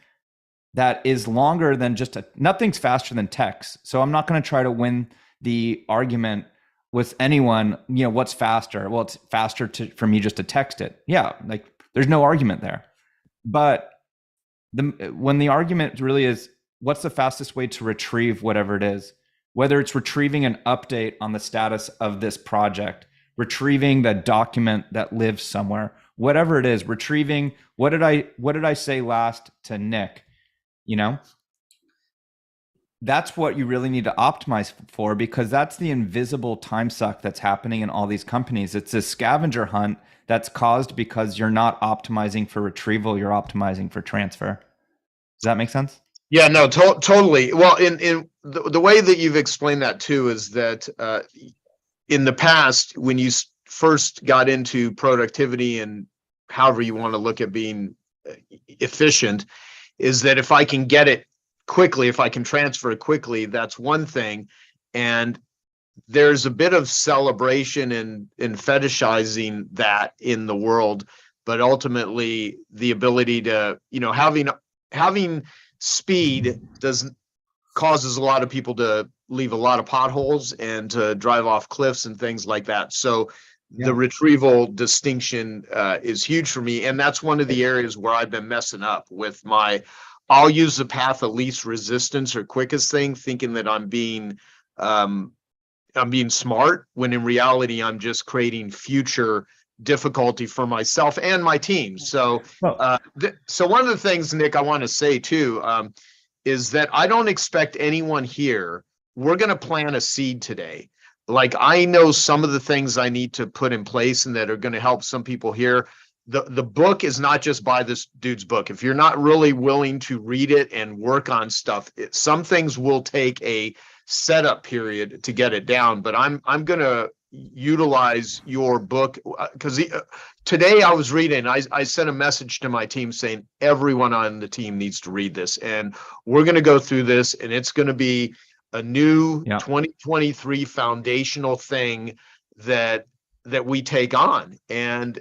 That is longer than nothing's faster than text. So I'm not going to try to win the argument with anyone, what's faster? Well, it's faster for me just to text it. Yeah, like there's no argument there. But when the argument really is, what's the fastest way to retrieve whatever it is, whether it's retrieving an update on the status of this project, retrieving the document that lives somewhere, whatever it is, retrieving, what did I say last to Nick? That's what you really need to optimize for, because that's the invisible time suck that's happening in all these companies. It's a scavenger hunt that's caused because you're not optimizing for retrieval, you're optimizing for transfer. Does that make sense? Yeah, no, totally. Well, in the way that you've explained that too is that in the past, when you first got into productivity and however you want to look at being efficient, is that if I can get it quickly, if I can transfer it quickly, that's one thing. And there's a bit of celebration and fetishizing that in the world, but ultimately the ability to, having speed causes a lot of people to leave a lot of potholes and to drive off cliffs and things like that. So the retrieval distinction is huge for me. And that's one of the areas where I've been messing up with I'll use the path of least resistance or quickest thing, thinking that I'm being smart, when in reality, I'm just creating future difficulty for myself and my team. So, so one of the things, Nick, I want to say too, is that I don't expect anyone here. We're going to plant a seed today. Like, I know some of the things I need to put in place and that are going to help some people here. The book is not just buy this dude's book. If you're not really willing to read it and work on stuff, some things will take a setup period to get it down. But I'm going to utilize your book because today I was reading, I sent a message to my team saying everyone on the team needs to read this, and we're going to go through this, and it's going to be a new 2023 foundational thing that we take on. And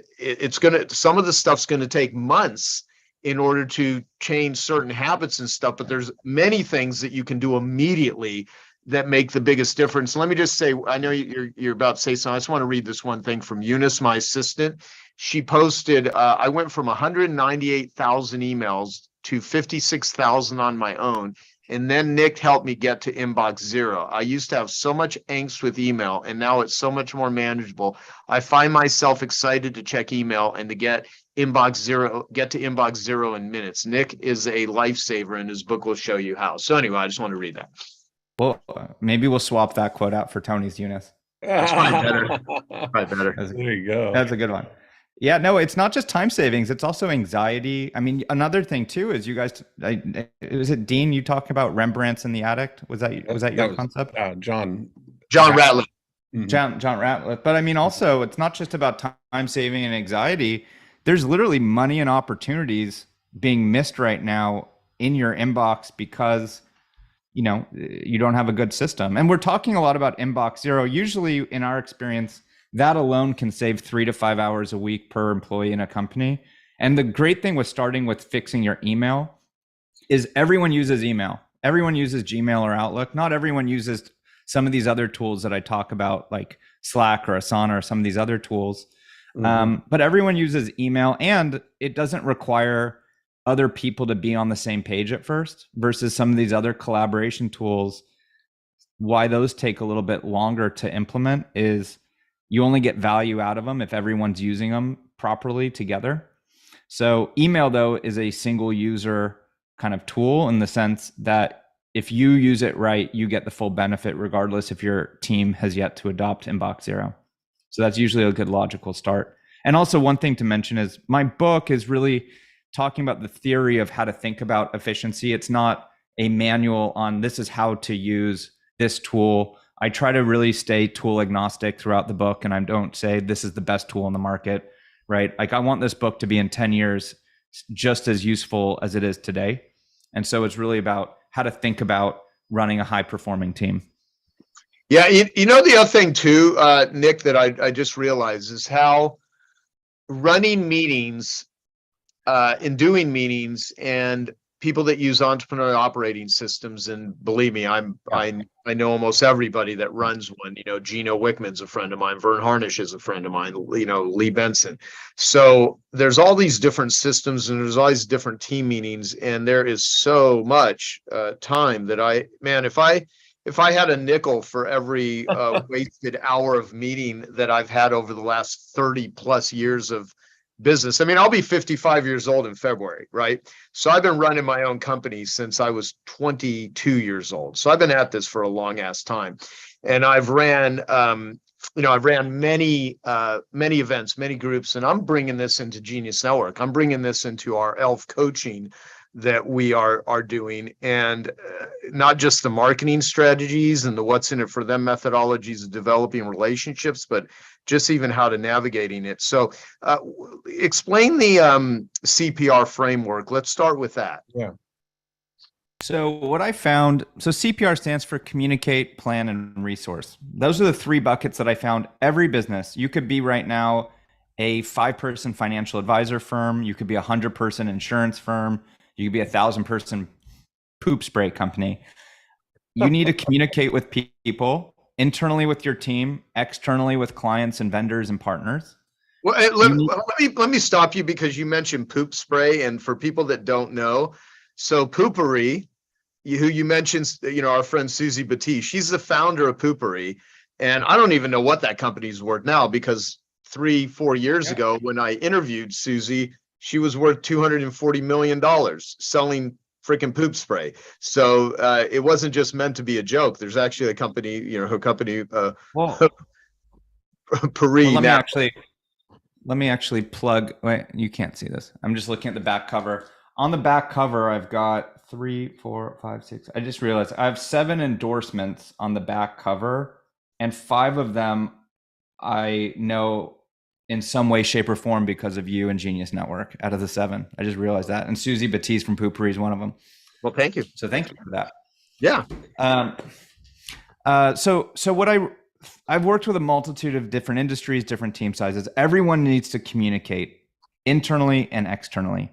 some of the stuff's going to take months in order to change certain habits and stuff, but there's many things that you can do immediately that make the biggest difference. Let me just say, I know you're about to say something. I just want to read this one thing from Eunice, my assistant. She posted, I went from 198,000 emails to 56,000 on my own. And then Nick helped me get to inbox zero. I used to have so much angst with email, and now it's so much more manageable. I find myself excited to check email and to get to inbox zero in minutes. Nick is a lifesaver, and his book will show you how. So anyway, I just want to read that. Well, maybe we'll swap that quote out for Tony's, Eunice. That's probably better. Probably better. There you go. That's a good one. Yeah, no, it's not just time savings. It's also anxiety. I mean, another thing too is you guys, was it Dean, you talked about Rembrandt's in the attic? Was that your concept? John Ratliff. Mm-hmm. John Ratliff. But I mean, also, it's not just about time saving and anxiety. There's literally money and opportunities being missed right now in your inbox because you don't have a good system. And we're talking a lot about inbox zero. Usually in our experience, that alone can save 3 to 5 hours a week per employee in a company. And the great thing with starting with fixing your email is everyone uses email. Everyone uses Gmail or Outlook. Not everyone uses some of these other tools that I talk about, like Slack or Asana or some of these other tools. Mm-hmm. But everyone uses email, and it doesn't require other people to be on the same page at first, versus some of these other collaboration tools. Why those take a little bit longer to implement is you only get value out of them if everyone's using them properly together. So email, though, is a single user kind of tool in the sense that if you use it right, you get the full benefit regardless if your team has yet to adopt Inbox Zero. So that's usually a good logical start. And also one thing to mention is my book is really talking about the theory of how to think about efficiency. It's not a manual on this is how to use this tool. I try to really stay tool agnostic throughout the book, and I don't say this is the best tool in the market, right? Like I want this book to be in 10 years just as useful as it is today. And so it's really about how to think about running a high performing team. Yeah, you know, the other thing too, Nick, that I just realized is how running meetings, in doing meetings, and people that use entrepreneurial operating systems, and believe me, I know almost everybody that runs one. You know, Gino Wickman's a friend of mine, Vern Harnish is a friend of mine, you know, Lee Benson. So there's all these different systems and there's all these different team meetings, and there is so much time that if I had a nickel for every wasted hour of meeting that I've had over the last 30 plus years of business. I mean, I'll be 55 years old in February, right? So I've been running my own company since I was 22 years old. So I've been at this for a long ass time. And I've ran, I've ran many events, many groups, and I'm bringing this into Genius Network. I'm bringing this into our ELF coaching that we are doing, and not just the marketing strategies and the what's in it for them methodologies of developing relationships, but just even how to navigating it. So explain the CPR framework. Let's start with that. Yeah. So what I found, so CPR stands for communicate, plan, and resource. Those are the three buckets that I found every business. You could be right now a 5-person financial advisor firm. You could be a 100-person insurance firm. You could be a 1,000-person poop spray company. You need to communicate with people internally with your team, externally with clients and vendors and partners. Well, let me stop you because you mentioned poop spray, and for people that don't know, so Poopery, who you mentioned, our friend Susie Batiste, she's the founder of Poopery, and I don't even know what that company's worth now, because 3-4 years ago when I interviewed Susie, she was worth $240 million selling freaking poop spray. So it wasn't just meant to be a joke. There's actually a company, her company, Puri. Well, let me actually plug. Wait, you can't see this. I'm just looking at the back cover. On the back cover, I've got 3, 4, 5, 6. I just realized I have 7 endorsements on the back cover, and 5 of them I know in some way, shape, or form because of you and Genius Network. Out of the 7, I just realized that. And Susie Batiste from Poopery is one of them. Well, thank you. So thank you for that. Yeah. So what I've worked with a multitude of different industries, different team sizes. Everyone needs to communicate internally and externally,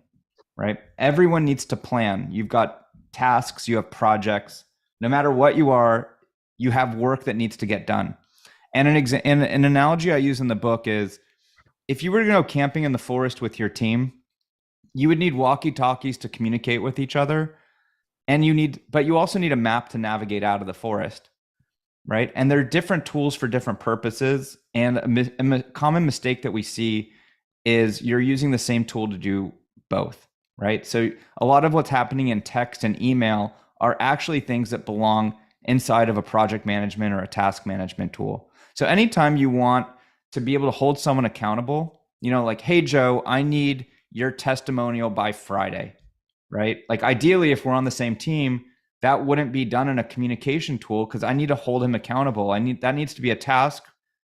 right? Everyone needs to plan. You've got tasks, you have projects. No matter what you are, you have work that needs to get done. And an analogy I use in the book is, if you were to go camping in the forest with your team, you would need walkie-talkies to communicate with each other. But you also need a map to navigate out of the forest, right? And there are different tools for different purposes. And a common mistake that we see is you're using the same tool to do both, right? So a lot of what's happening in text and email are actually things that belong inside of a project management or a task management tool. So anytime you want to be able to hold someone accountable, like, hey, Joe, I need your testimonial by Friday, right? Like ideally, if we're on the same team, that wouldn't be done in a communication tool because I need to hold him accountable. That needs to be a task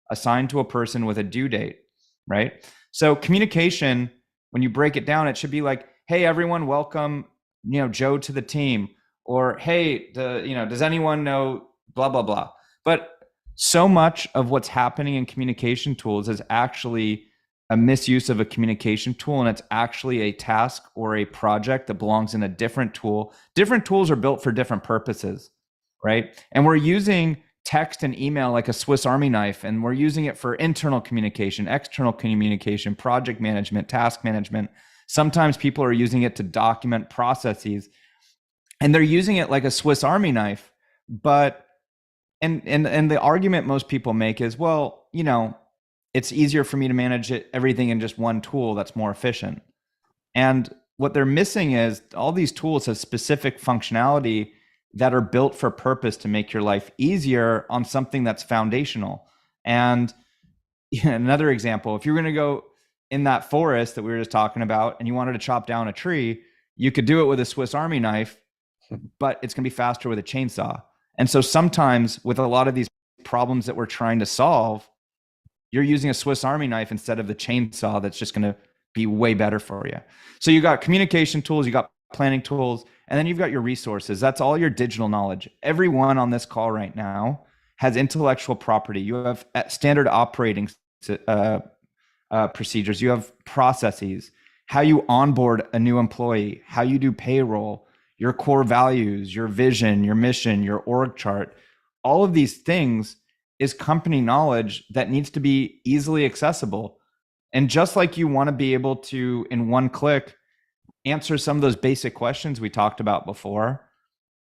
assigned to a person with a due date, right? So communication, when you break it down, it should be like, hey, everyone, welcome, Joe to the team, or hey, does anyone know blah, blah, blah. But so much of what's happening in communication tools is actually a misuse of a communication tool, and it's actually a task or a project that belongs in a different tool. Different tools are built for different purposes, right? And we're using text and email like a Swiss Army knife, and we're using it for internal communication, external communication, project management, task management. Sometimes people are using it to document processes, and they're using it like a Swiss Army knife, but And the argument most people make is, well, it's easier for me to manage everything in just one tool that's more efficient. And what they're missing is all these tools have specific functionality that are built for purpose to make your life easier on something that's foundational. And another example, if you're going to go in that forest that we were just talking about and you wanted to chop down a tree, you could do it with a Swiss Army knife, but it's going to be faster with a chainsaw. And so sometimes with a lot of these problems that we're trying to solve, you're using a Swiss Army knife instead of the chainsaw that's just going to be way better for you. So you got communication tools, you got planning tools, and then you've got your resources. That's all your digital knowledge. Everyone on this call right now has intellectual property. You have standard operating procedures. You have processes, how you onboard a new employee, how you do payroll, your core values, your vision, your mission, your org chart. All of these things is company knowledge that needs to be easily accessible. And just like you want to be able to, in one click, answer some of those basic questions we talked about before,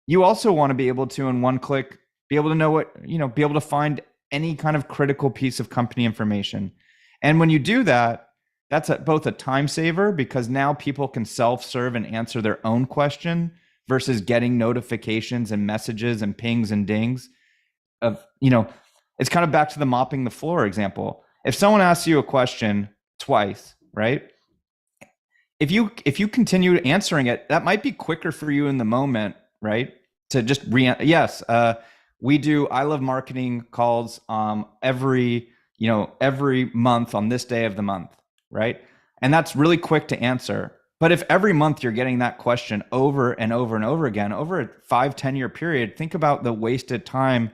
you also want to be able to, in one click, be able to know what, be able to find any kind of critical piece of company information. And when you do that, that's both a time saver because now people can self-serve and answer their own question versus getting notifications and messages and pings and dings of, it's kind of back to the mopping the floor example. If someone asks you a question twice, right? If you continue answering it, that might be quicker for you in the moment, right? To just we do I Love Marketing calls every month on this day of the month, right? And that's really quick to answer. But if every month you're getting that question over and over and over again, over a 5-10 year period, think about the wasted time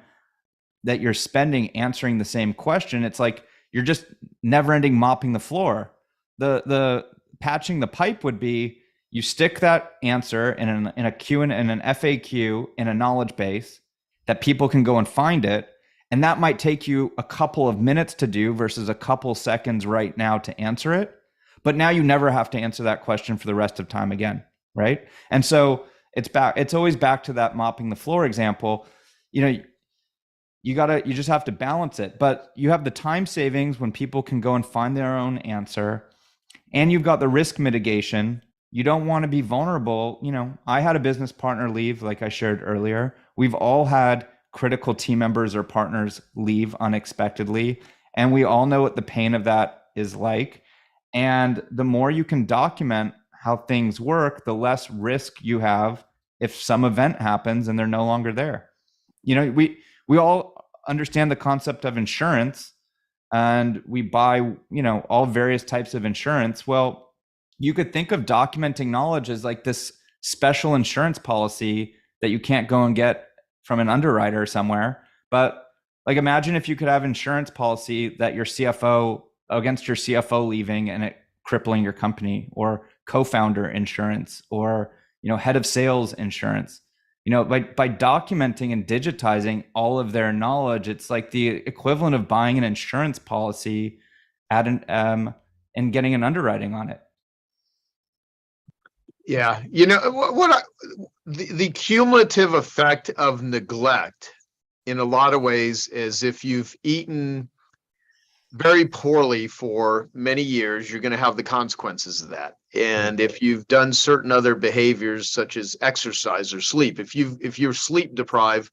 that you're spending answering the same question. It's like you're just never ending mopping the floor. The patching the pipe would be you stick that answer in a Q and an FAQ in a knowledge base that people can go and find it. And that might take you a couple of minutes to do versus a couple seconds right now to answer it. But now you never have to answer that question for the rest of time again, right? And so it's always back to that mopping the floor example. You just have to balance it. But you have the time savings when people can go and find their own answer. And you've got the risk mitigation. You don't want to be vulnerable. I had a business partner leave, like I shared earlier. We've all had critical team members or partners leave unexpectedly. And we all know what the pain of that is like. And the more you can document how things work, the less risk you have if some event happens and they're no longer there. We all understand the concept of insurance and we buy, all various types of insurance. Well, you could think of documenting knowledge as like this special insurance policy that you can't go and get from an underwriter somewhere. But like, imagine if you could have insurance policy that your CFO against your CFO leaving and it crippling your company, or co-founder insurance, or, head of sales insurance. By documenting and digitizing all of their knowledge, it's like the equivalent of buying an insurance policy and getting an underwriting on it. Yeah, the cumulative effect of neglect in a lot of ways is if you've eaten very poorly for many years, you're going to have the consequences of that. And if you've done certain other behaviors such as exercise or sleep, if you're sleep deprived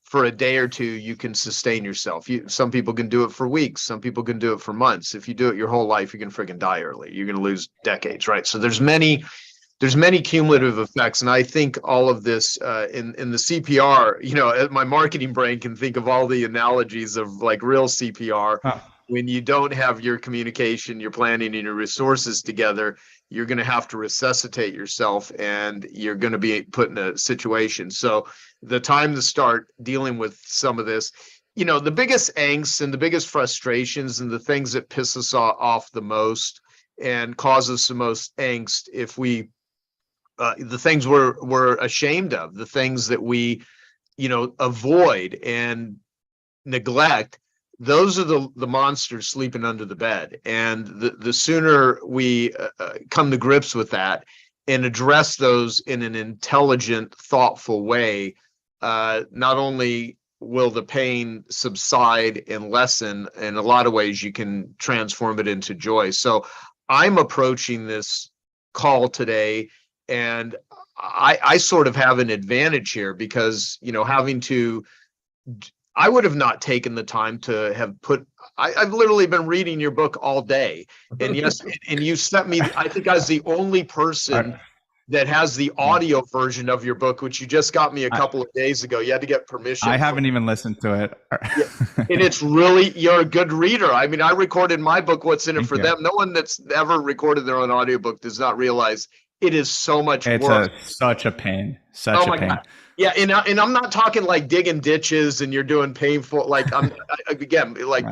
for a day or two, you can sustain yourself. Some people can do it for weeks. Some people can do it for months. If you do it your whole life, you're going to freaking die early. You're going to lose decades, right? So there's many cumulative effects. And I think all of this in the CPR, my marketing brain can think of all the analogies of like real CPR. Huh. When you don't have your communication, your planning, and your resources together, you're going to have to resuscitate yourself and you're going to be put in a situation. So the time to start dealing with some of this, the biggest angst and the biggest frustrations and the things that piss us off the most and cause us the most angst, if we the things we're ashamed of, the things that we avoid and neglect, those are the monsters sleeping under the bed. And the sooner we come to grips with that and address those in an intelligent, thoughtful way, not only will the pain subside and lessen, in a lot of ways you can transform it into joy. So I'm approaching this call today. And I sort of have an advantage here because, you know, I would have not taken the time to have I've literally been reading your book all day. And yes, and you sent me, I think I was the only person that has the audio version of your book, which you just got me a couple of days ago. You had to get permission. I haven't even listened to it. And it's really, you're a good reader. I mean, I recorded my book, What's in It Thank for you. Them. No one that's ever recorded their own audiobook does not realize it is so much It's work. such a pain. Such Oh a my pain. God. Yeah, and I'm not talking like digging ditches and you're doing painful, like again, like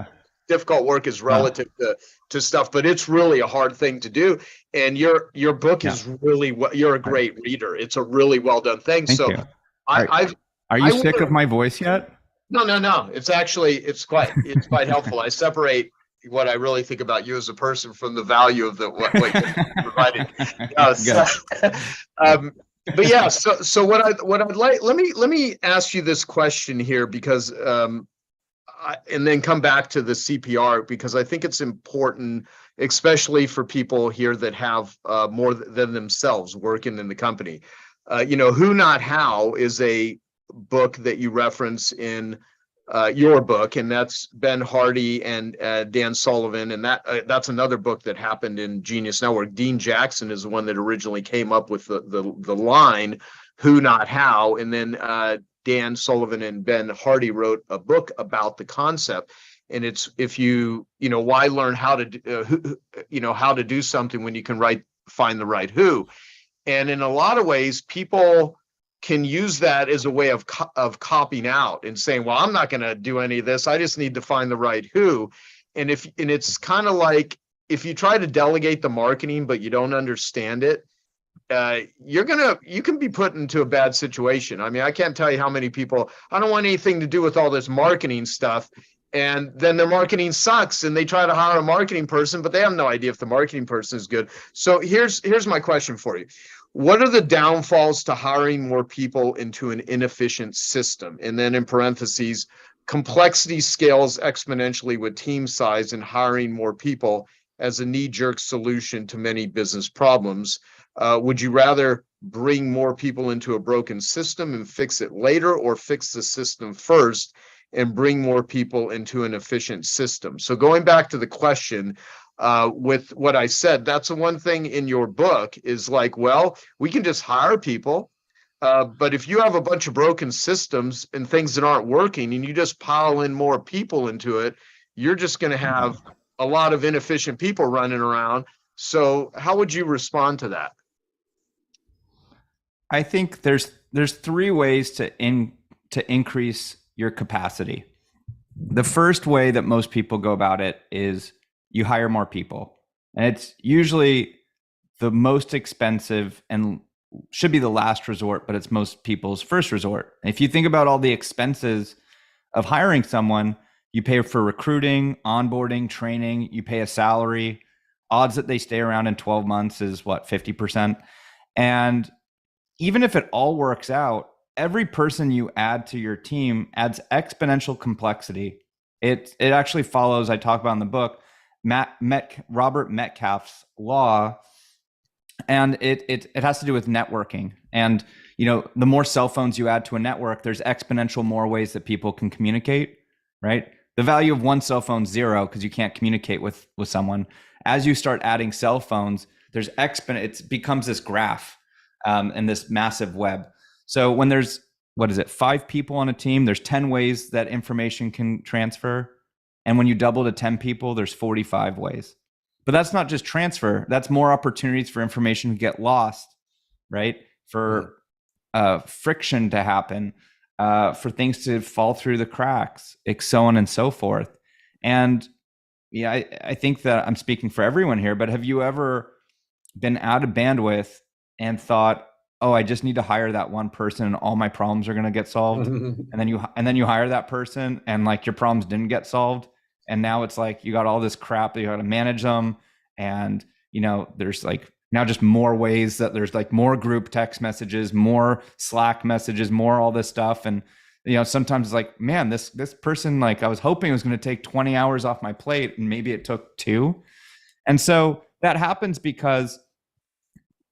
difficult work is relative to stuff, but it's really a hard thing to do. And your book is really, you're a great reader. It's a really well done thing. Thank So you. I've Are you sick of my voice yet? No. It's actually, it's quite helpful. I separate what I really think about you as a person from the value of what you're providing. But yeah, so what I'd like, let me ask you this question here because, and then come back to the CPR because I think it's important, especially for people here that have more than themselves working in the company. You know, Who Not How is a book that you reference in your book, and that's Ben Hardy and Dan Sullivan, and that's another book that happened in Genius Network. Dean Jackson is the one that originally came up with the line Who Not How, and then Dan Sullivan and Ben Hardy wrote a book about the concept. And it's, if why learn how to do, how to do something when you can find the right who. And in a lot of ways, people can use that as a way of copying out and saying, well, I'm not going to do any of this. I just need to find the right who. And it's kind of if you try to delegate the marketing, but you don't understand it, you can be put into a bad situation. I mean, I can't tell you how many people, I don't want anything to do with all this marketing stuff. And then their marketing sucks and they try to hire a marketing person, but they have no idea if the marketing person is good. So here's my question for you. What are the downfalls to hiring more people into an inefficient system? And then in parentheses, complexity scales exponentially with team size and hiring more people as a knee-jerk solution to many business problems. Would you rather bring more people into a broken system and fix it later, or fix the system first and bring more people into an efficient system? So going back to the question, with what I said, that's the one thing in your book is well, we can just hire people. But if you have a bunch of broken systems and things that aren't working and you just pile in more people into it, you're just going to have a lot of inefficient people running around. So how would you respond to that? I think there's 3 ways to increase your capacity. The first way that most people go about it is you hire more people. And it's usually the most expensive and should be the last resort, but it's most people's first resort. If you think about all the expenses of hiring someone, you pay for recruiting, onboarding, training, you pay a salary. Odds that they stay around in 12 months is 50%. And even if it all works out, every person you add to your team adds exponential complexity. It actually follows, I talk about in the book, Robert Metcalf's law, and it has to do with networking. And the more cell phones you add to a network, there's exponential more ways that people can communicate, right? The value of one cell phone is 0 because you can't communicate with someone. As you start adding cell phones, it becomes this graph and this massive web. So when there's 5 people on a team, there's 10 ways that information can transfer. And when you double to 10 people, there's 45 ways. But that's not just transfer. That's more opportunities for information to get lost, right? For friction to happen, for things to fall through the cracks, so on and so forth. And yeah, I think that I'm speaking for everyone here, but have you ever been out of bandwidth and thought, oh, I just need to hire that one person and all my problems are going to get solved? And then you hire that person and your problems didn't get solved. And now it's you got all this crap that you got to manage them. And, there's now just more ways that there's more group text messages, more Slack messages, more all this stuff. And, sometimes it's man, this person, I was hoping it was going to take 20 hours off my plate and maybe it took 2. And so that happens because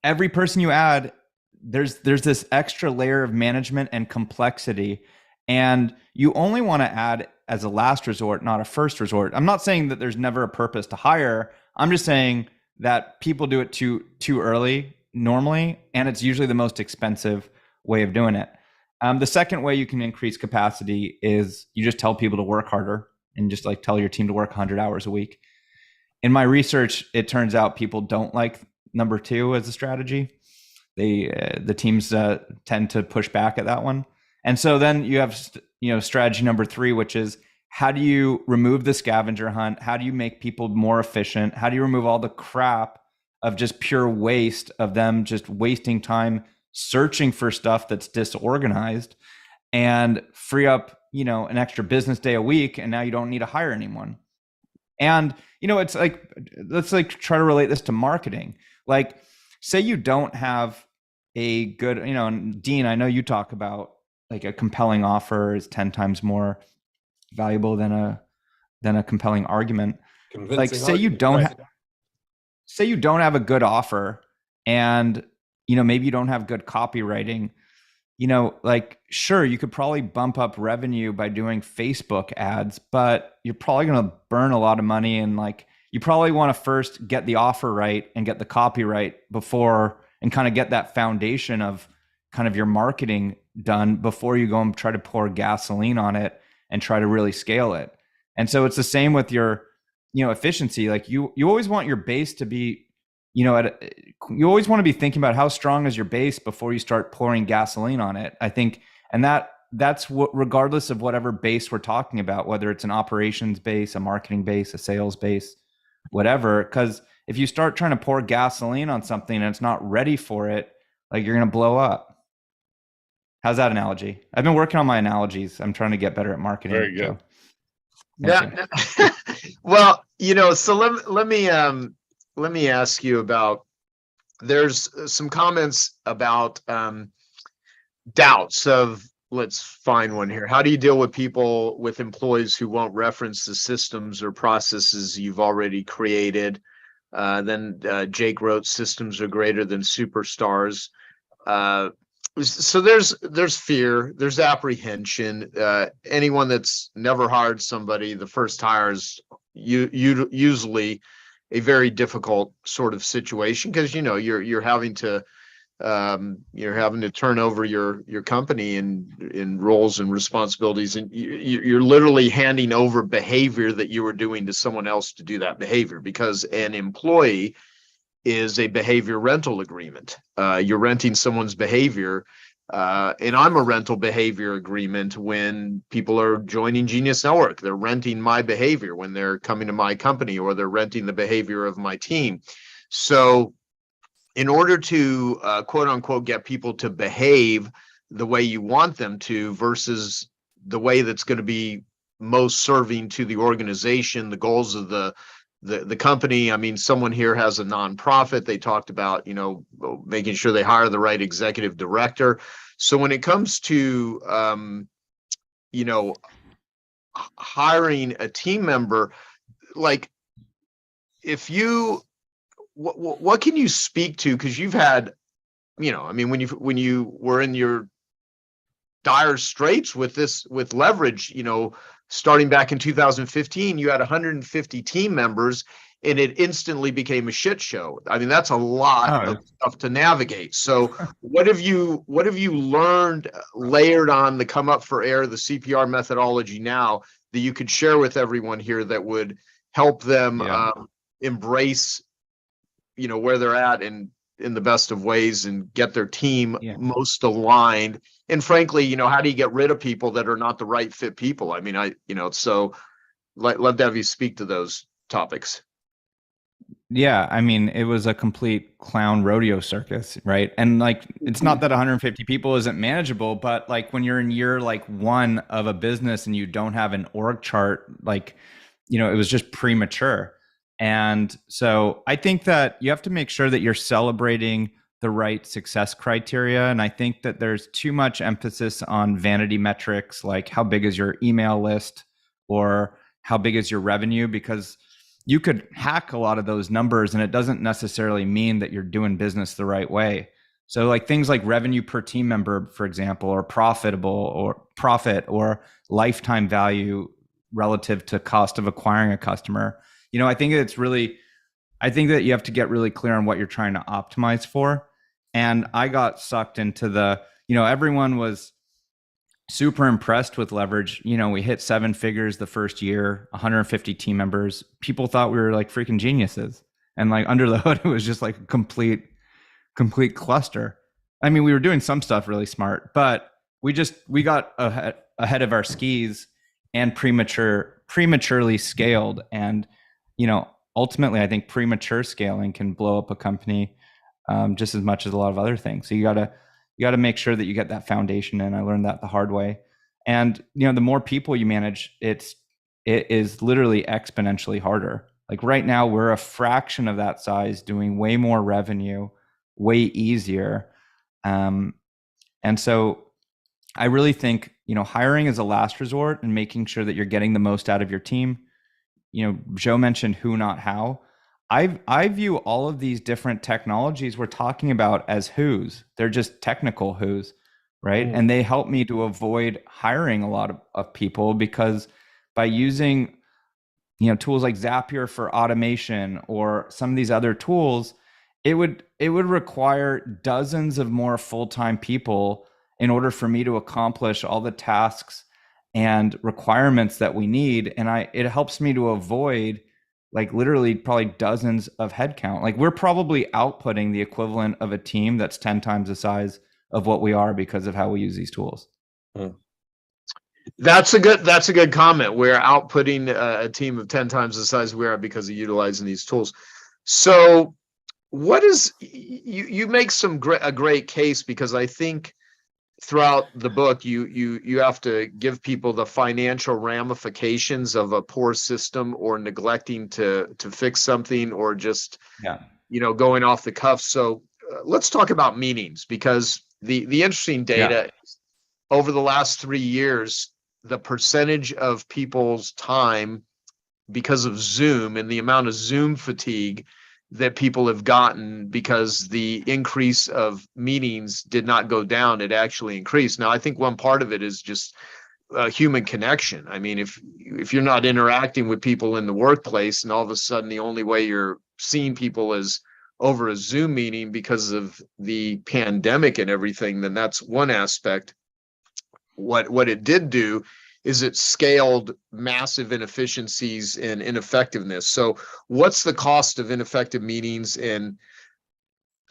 every person you add, there's this extra layer of management and complexity, and you only want to add as a last resort, not a first resort. I'm not saying that there's never a purpose to hire. I'm just saying that people do it too early normally, and it's usually the most expensive way of doing it. The second way you can increase capacity is you just tell people to work harder and just like tell your team to work 100 hours a week. In my research, it turns out people don't like number two as a strategy. The teams tend to push back at that one. And so then you have, strategy number three, which is how do you remove the scavenger hunt? How do you make people more efficient? How do you remove all the crap of just pure waste of them just wasting time searching for stuff that's disorganized, and free up, an extra business day a week, and now you don't need to hire anyone. And, it's like, let's like try to relate this to marketing. Like, say you don't have a good, and Dean, I know you talk about like a compelling offer is 10 times more valuable than a compelling argument. Like, say you don't have a good offer, and maybe you don't have good copywriting, like, sure, you could probably bump up revenue by doing Facebook ads, but you're probably going to burn a lot of money. And like, you probably want to first get the offer right and get the copy right before, and kind of get that foundation of kind of your marketing done before you go and try to pour gasoline on it and try to really scale it. And so it's the same with your, efficiency. Like you always want your base to be, you always want to be thinking about how strong is your base before you start pouring gasoline on it, I think. And that's what, regardless of whatever base we're talking about, whether it's an operations base, a marketing base, a sales base, whatever, because if you start trying to pour gasoline on something and it's not ready for it, like, you're going to blow up. How's that analogy? I've been working on my analogies. I'm trying to get better at marketing. Very good. So, Well, so let me ask you about, there's some comments about doubts of, let's find one here. How do you deal with employees who won't reference the systems or processes you've already created? Then Jake wrote, systems are greater than superstars. So there's fear, there's apprehension. Anyone that's never hired somebody, the first hire is usually a very difficult sort of situation, because you're having to turn over your company in roles and responsibilities, and you're literally handing over behavior that you were doing to someone else to do that behavior, because an employee is a behavior rental agreement. You're renting someone's behavior. And I'm a rental behavior agreement when people are joining Genius Network. They're renting my behavior when they're coming to my company, or they're renting the behavior of my team. So in order to quote unquote get people to behave the way you want them to versus the way that's going to be most serving to the organization, the goals of the company. I mean, someone here has a nonprofit. They talked about, making sure they hire the right executive director. So when it comes to, hiring a team member, like, what can you speak to? Because you've had, when you were in your dire straits with leverage, starting back in 2015, you had 150 team members, and it instantly became a shit show. I mean, that's a lot of stuff to navigate. So what have you learned, layered on the come up for air, the CPR methodology now, that you could share with everyone here that would help them embrace, where they're at and in the best of ways, and get their team most aligned? And frankly, how do you get rid of people that are not the right fit people? I mean, so let Debbie speak to those topics. Yeah, I mean, it was a complete clown rodeo circus, right? And like, it's not that 150 people isn't manageable, but like when you're in year like one of a business and you don't have an org chart, like, it was just premature. And so I think that you have to make sure that you're celebrating the right success criteria. And I think that there's too much emphasis on vanity metrics, like how big is your email list or how big is your revenue? Because you could hack a lot of those numbers, and it doesn't necessarily mean that you're doing business the right way. So like things like revenue per team member, for example, or profitable or profit or lifetime value relative to cost of acquiring a customer. I think that you have to get really clear on what you're trying to optimize for. And I got sucked into everyone was super impressed with leverage. We hit 7 figures the first year, 150 team members. People thought we were like freaking geniuses. And like under the hood, it was just like a complete cluster. I mean, we were doing some stuff really smart, but we got ahead of our skis and prematurely scaled. And, ultimately I think premature scaling can blow up a company just as much as a lot of other things. So you got to make sure that you get that foundation in. I learned that the hard way. And, the more people you manage, it is literally exponentially harder. Like right now we're a fraction of that size doing way more revenue, way easier. And so I really think, hiring is a last resort and making sure that you're getting the most out of your team. Joe mentioned who, not how. I view all of these different technologies we're talking about as who's. They're just technical who's, right? And they help me to avoid hiring a lot of people, because by using, tools like Zapier for automation or some of these other tools, it would require dozens of more full-time people in order for me to accomplish all the tasks and requirements that we need. And it helps me to avoid like literally probably dozens of headcount. Like we're probably outputting the equivalent of a team that's 10 times the size of what we are because of how we use these tools. That's a good comment. We're outputting a team of 10 times the size we are because of utilizing these tools. So what is, you make a great case, because I think throughout the book, you have to give people the financial ramifications of a poor system or neglecting to fix something, or just, going off the cuff. So let's talk about meetings, because the interesting data over the last 3 years, the percentage of people's time because of Zoom and the amount of Zoom fatigue that people have gotten, because the increase of meetings did not go down, it actually increased. Now, I think one part of it is just human connection. I mean, if you're not interacting with people in the workplace, and all of a sudden the only way you're seeing people is over a Zoom meeting because of the pandemic and everything, then that's one aspect. What it did do is it scaled massive inefficiencies and ineffectiveness. So what's the cost of ineffective meetings, and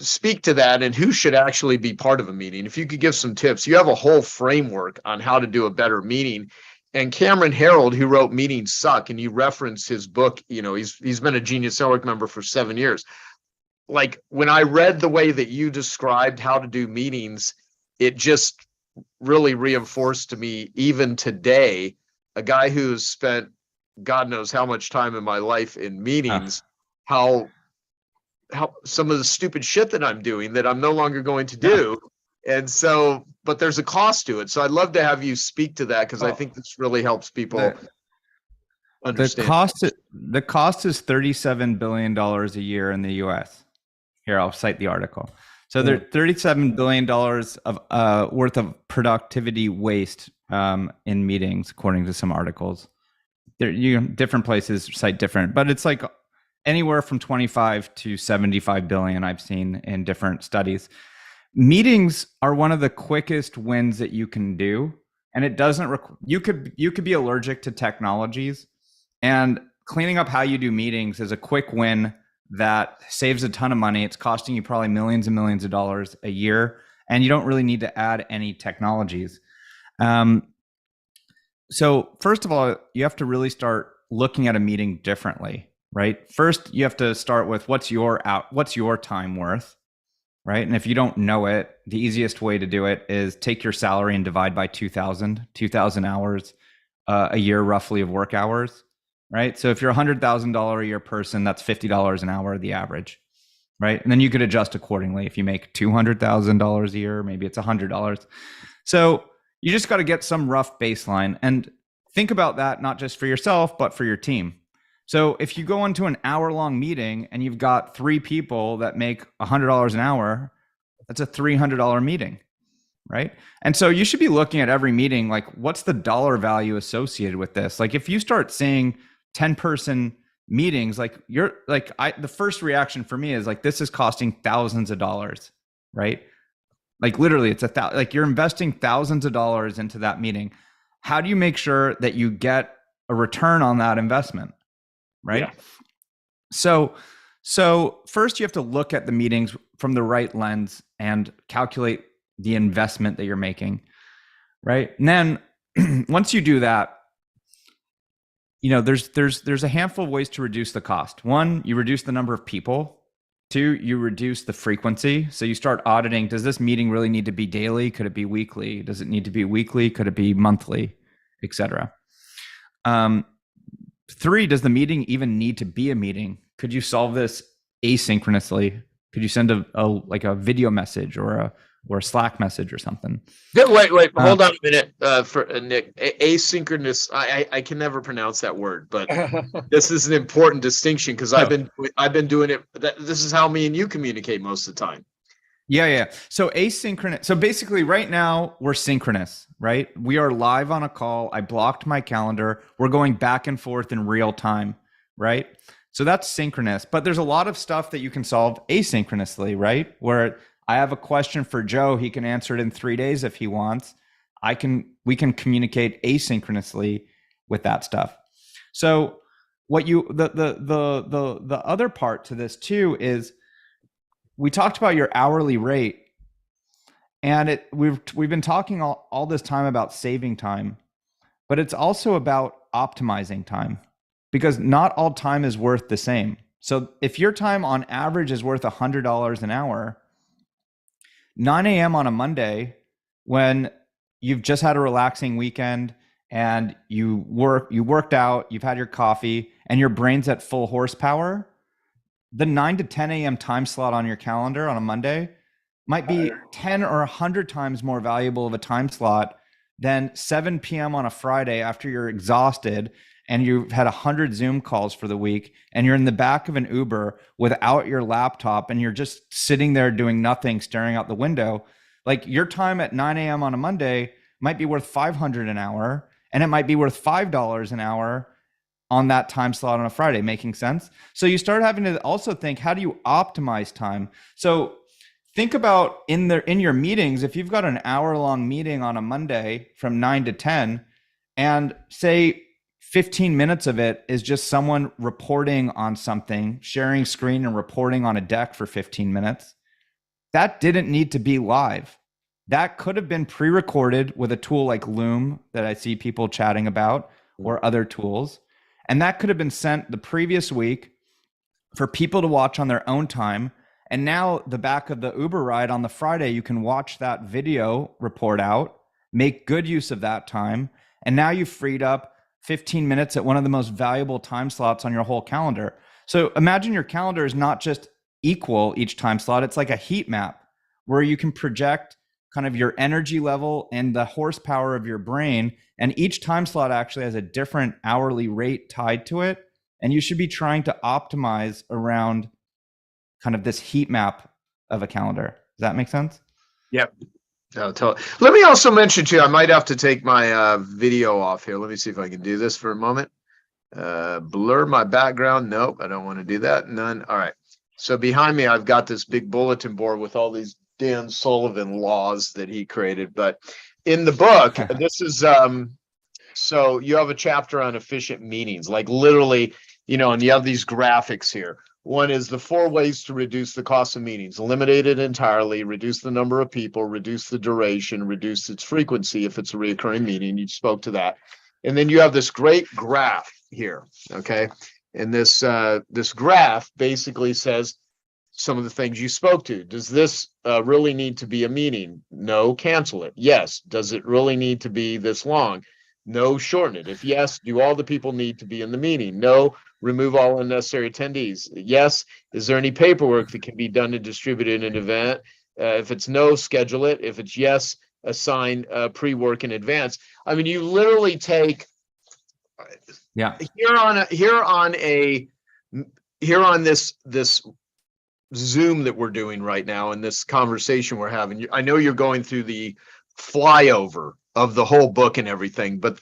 speak to that, and who should actually be part of a meeting? If you could give some tips. You have a whole framework on how to do a better meeting. And Cameron Herold, who wrote Meetings Suck, and you reference his book, he's been a Genius Network member for 7 years. Like when I read the way that you described how to do meetings, it just really reinforced to me, even today, a guy who's spent God knows how much time in my life in meetings, how some of the stupid shit that I'm doing that I'm no longer going to do. And so, but there's a cost to it. So I'd love to have you speak to that, because I think this really helps people understand. The cost is $37 billion a year in the US. Here, I'll cite the article. So there's $37 billion of worth of productivity waste in meetings, according to some articles. Different places cite different, but it's like anywhere from 25 to 75 billion I've seen in different studies. Meetings are one of the quickest wins that you can do, and it doesn't. You could be allergic to technologies, and cleaning up how you do meetings is a quick win that saves a ton of money. It's costing you probably millions and millions of dollars a year, and you don't really need to add any technologies. So first of all, you have to really start looking at a meeting differently, right? First, you have to start with what's your time worth, right? And if you don't know it, the easiest way to do it is take your salary and divide by 2,000 hours a year roughly of work hours. Right. So if you're $100,000 a year person, that's $50 an hour, the average. Right. And then you could adjust accordingly. If you make $200,000 a year, maybe it's $100. So you just got to get some rough baseline and think about that, not just for yourself, but for your team. So if you go into an hour-long meeting and you've got 3 people that make $100 an hour, that's a $300 meeting, right? And so you should be looking at every meeting, like what's the dollar value associated with this? Like if you start seeing 10-person meetings, like the first reaction for me is like, this is costing thousands of dollars, right? Like literally like you're investing thousands of dollars into that meeting. How do you make sure that you get a return on that investment? Right. Yeah. So first you have to look at the meetings from the right lens and calculate the investment that you're making. Right. And then once you do that, there's a handful of ways to reduce the cost. 1, you reduce the number of people. 2, you reduce the frequency. So you start auditing, does this meeting really need to be daily? Could it be weekly? Does it need to be weekly? Could it be monthly, et cetera? 3, does the meeting even need to be a meeting? Could you solve this asynchronously? Could you send a video message or a Slack message or something? Wait, hold on a minute, for Nick. Asynchronous. I can never pronounce that word, but this is an important distinction because I've been doing it. This is how me and you communicate most of the time. Yeah. So asynchronous. So basically right now we're synchronous, right? We are live on a call. I blocked my calendar. We're going back and forth in real time, right? So that's synchronous, but there's a lot of stuff that you can solve asynchronously, right? Where I have a question for Joe, he can answer it in 3 days if he wants. We can communicate asynchronously with that stuff. So the other part to this too is we talked about your hourly rate, and we've been talking all this time about saving time, but it's also about optimizing time, because not all time is worth the same. So if your time on average is worth $100 an hour, 9 a.m. on a Monday, when you've just had a relaxing weekend and you worked out, you've had your coffee, and your brain's at full horsepower, the 9 to 10 a.m. time slot on your calendar on a Monday might be 10 or 100 times more valuable of a time slot than 7 p.m. on a Friday after you're exhausted and you've had 100 Zoom calls for the week and you're in the back of an Uber without your laptop and you're just sitting there doing nothing, staring out the window. Like your time at 9 a.m. on a Monday might be worth $500 an hour, and it might be worth $5 an hour on that time slot on a Friday. Making sense? So you start having to also think, how do you optimize time? So think about in your meetings, if you've got an hour-long meeting on a Monday from 9 to 10, and say 15 minutes of it is just someone reporting on something, sharing screen and reporting on a deck for 15 minutes, that didn't need to be live. That could have been pre-recorded with a tool like Loom that I see people chatting about, or other tools. And that could have been sent the previous week for people to watch on their own time. And now the back of the Uber ride on the Friday, you can watch that video report out, make good use of that time. And now you've freed up 15 minutes at one of the most valuable time slots on your whole calendar. So imagine your calendar is not just equal each time slot. It's like a heat map where you can project kind of your energy level and the horsepower of your brain. And each time slot actually has a different hourly rate tied to it. And you should be trying to optimize around kind of this heat map of a calendar. Does that make sense? Yep. No, let me also mention too, I might have to take my video off here. Let me see if I can do this for a moment. Blur my background. Nope, I don't want to do that. None. All right. So behind me, I've got this big bulletin board with all these Dan Sullivan laws that he created. But in the book, this is, so you have a chapter on efficient meetings, like literally, and you have these graphics here. One is the 4 ways to reduce the cost of meetings: eliminate it entirely, reduce the number of people, reduce the duration, reduce its frequency if it's a recurring meeting. You spoke to that. And then you have this great graph here, okay? And this graph basically says some of the things you spoke to. Does this really need to be a meeting? No, cancel it. Yes. Does it really need to be this long? No, shorten it. If yes, do all the people need to be in the meeting? No, remove all unnecessary attendees. Yes. Is there any paperwork that can be done to distribute in an event? If it's no, schedule it. If it's yes, assign pre-work in advance. I mean, you literally take Yeah. Here on this Zoom that we're doing right now and this conversation we're having, I know you're going through the flyover of the whole book and everything, but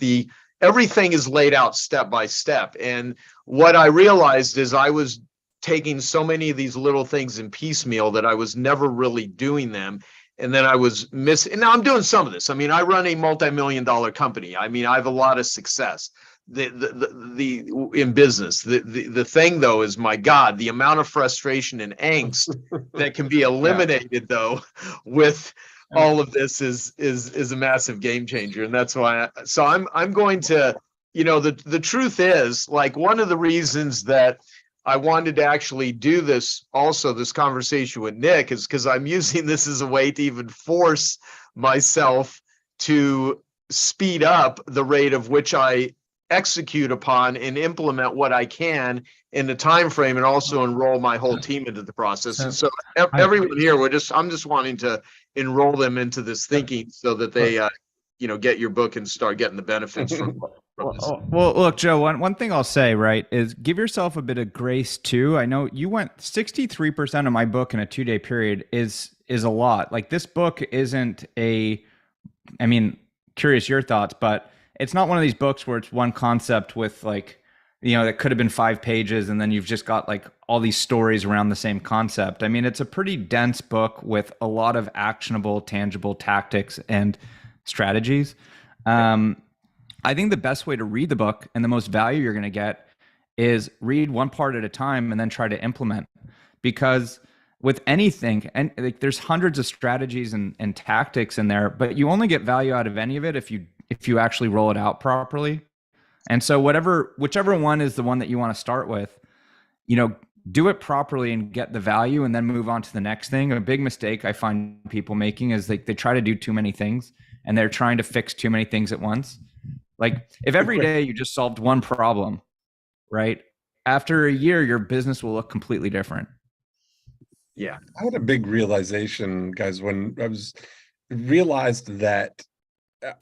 everything is laid out step by step. And what I realized is I was taking so many of these little things in piecemeal that I was never really doing them. And then I was missing. And now I'm doing some of this. I mean, I run a multi-million-dollar company. I mean, I have a lot of success. In business. The thing though is, my God, the amount of frustration and angst that can be eliminated though with all of this is a massive game changer. And that's why I'm going to, the truth is, like, one of the reasons that I wanted to actually do this conversation with Nick is because I'm using this as a way to even force myself to speed up the rate of which I execute upon and implement what I can in the time frame, and also enroll my whole team into the process. And so everyone here, I'm just wanting to enroll them into this thinking so that they get your book and start getting the benefits from this. Well, look, Joe, one thing I'll say, right, is give yourself a bit of grace too. I know you went 63% of my book in a 2-day period is a lot. Like, this book isn't curious your thoughts, but it's not one of these books where it's one concept with, like, that could have been 5 pages and then you've just got like all these stories around the same concept. I mean, it's a pretty dense book with a lot of actionable, tangible tactics and strategies. I think the best way to read the book and the most value you're going to get is read one part at a time and then try to implement. Because with anything, and like, there's hundreds of strategies and tactics in there, but you only get value out of any of it if you actually roll it out properly. And so whichever one is the one that you want to start with, do it properly and get the value, and then move on to the next thing. A big mistake I find people making is they try to do too many things, and they're trying to fix too many things at once. Like, if every day you just solved one problem, right? After a year, your business will look completely different. Yeah. I had a big realization, guys, when I realized that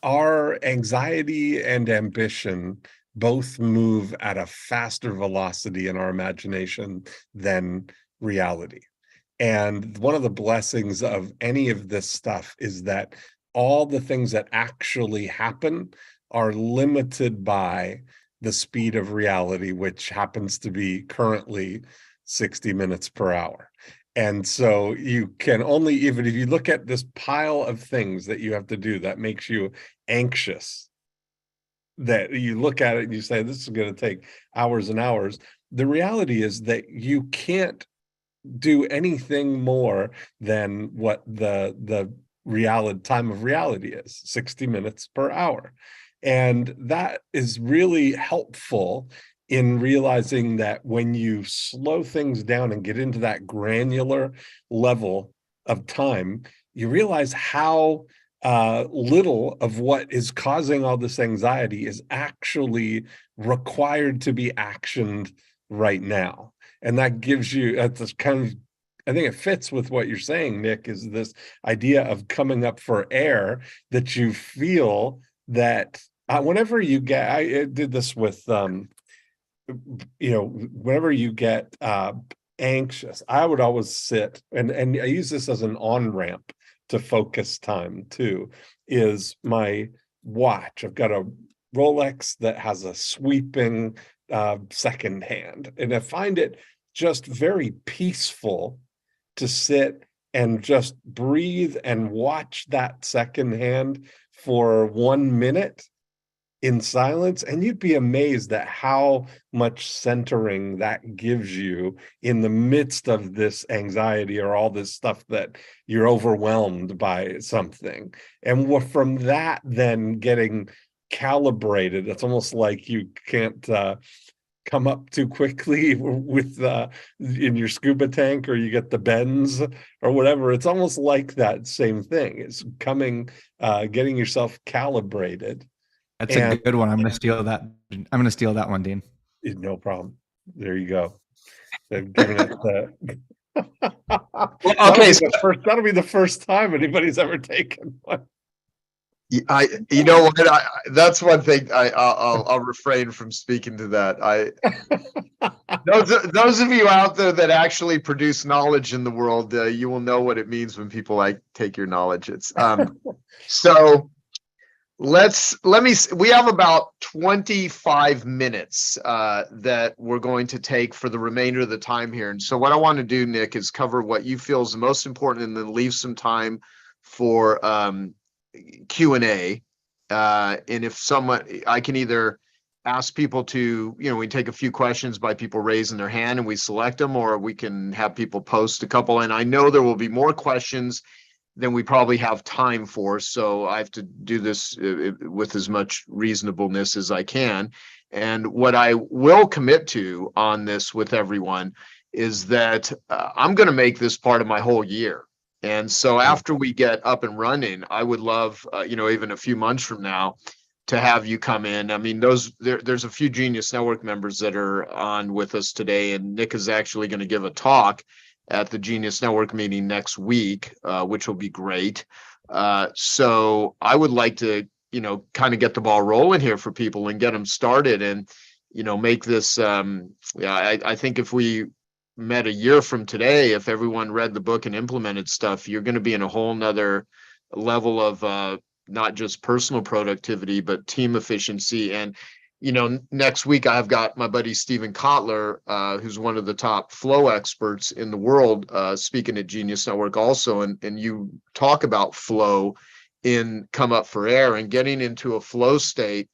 our anxiety and ambition both move at a faster velocity in our imagination than reality. And one of the blessings of any of this stuff is that all the things that actually happen are limited by the speed of reality, which happens to be currently 60 minutes per hour. And so you can only, even if you look at this pile of things that you have to do that makes you anxious, that you look at it and you say, this is going to take hours and hours. The reality is that you can't do anything more than what the reality time of reality is, 60 minutes per hour. And that is really helpful in realizing that when you slow things down and get into that granular level of time, you realize how little of what is causing all this anxiety is actually required to be actioned right now. And that gives you, that's kind of, I think it fits with what you're saying, Nick, is this idea of coming up for air, that you feel that whenever you get, I did this with, whenever you get anxious, I would always sit, and I use this as an on-ramp to focus time too, is my watch. I've got a Rolex that has a sweeping second hand, and I find it just very peaceful to sit and just breathe and watch that second hand for 1 minute in silence, and you'd be amazed at how much centering that gives you in the midst of this anxiety or all this stuff that you're overwhelmed by something. And from that, then getting calibrated, it's almost like you can't come up too quickly with in your scuba tank, or you get the bends or whatever. It's almost like that same thing. It's getting yourself calibrated. That's a good one. I'm going to steal that. I'm going to steal that one, Dean. No problem. There you go. They've given it okay, that'll be the first time anybody's ever taken one. You know what? That's one thing I'll refrain from speaking to that. Those of you out there that actually produce knowledge in the world, you will know what it means when people like take your knowledge. It's so we have about 25 minutes that we're going to take for the remainder of the time here. And so what I want to do, Nick, is cover what you feel is the most important and then leave some time for Q&A. And if I can either ask people to, we take a few questions by people raising their hand and we select them, or we can have people post a couple. And I know there will be more questions than we probably have time for. So I have to do this with as much reasonableness as I can. And what I will commit to on this with everyone is that I'm going to make this part of my whole year. And so after we get up and running, I would love, even a few months from now, to have you come in. I mean, there's a few Genius Network members that are on with us today, and Nick is actually going to give a talk at the Genius Network meeting next week, which will be great. So I would like to, kind of get the ball rolling here for people and get them started and, make this, I think if we met a year from today, if everyone read the book and implemented stuff, you're going to be in a whole nother level of not just personal productivity, but team efficiency. And, next week I've got my buddy Stephen Kotler, who's one of the top flow experts in the world, speaking at Genius Network also. And you talk about flow in Come Up for Air and getting into a flow state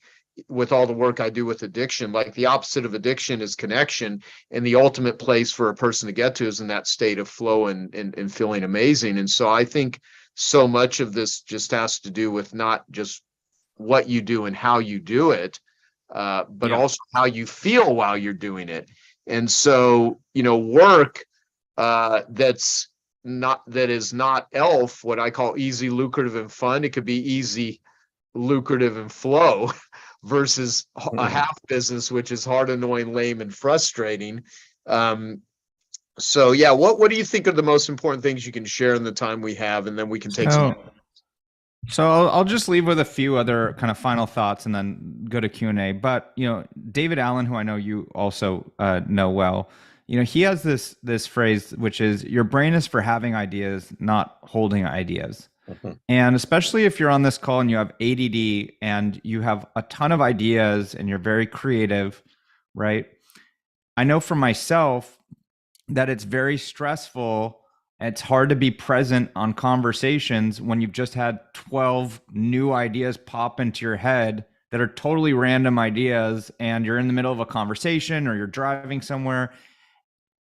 with all the work I do with addiction. Like the opposite of addiction is connection, and the ultimate place for a person to get to is in that state of flow and feeling amazing. And so I think so much of this just has to do with not just what you do and how you do it, but also how you feel while you're doing it. And so, work that is not ELF, what I call easy, lucrative, and fun. It could be easy, lucrative, and flow versus a half business, which is hard, annoying, lame, and frustrating. So yeah, what do you think are the most important things you can share in the time we have, and then we can take some. So I'll just leave with a few other kind of final thoughts and then go to Q&A. But, David Allen, who I know you also know well, he has this phrase, which is your brain is for having ideas, not holding ideas. And especially if you're on this call and you have ADD and you have a ton of ideas and you're very creative, right? I know for myself that it's very stressful. It's hard to be present on conversations when you've just had 12 new ideas pop into your head that are totally random ideas, and you're in the middle of a conversation or you're driving somewhere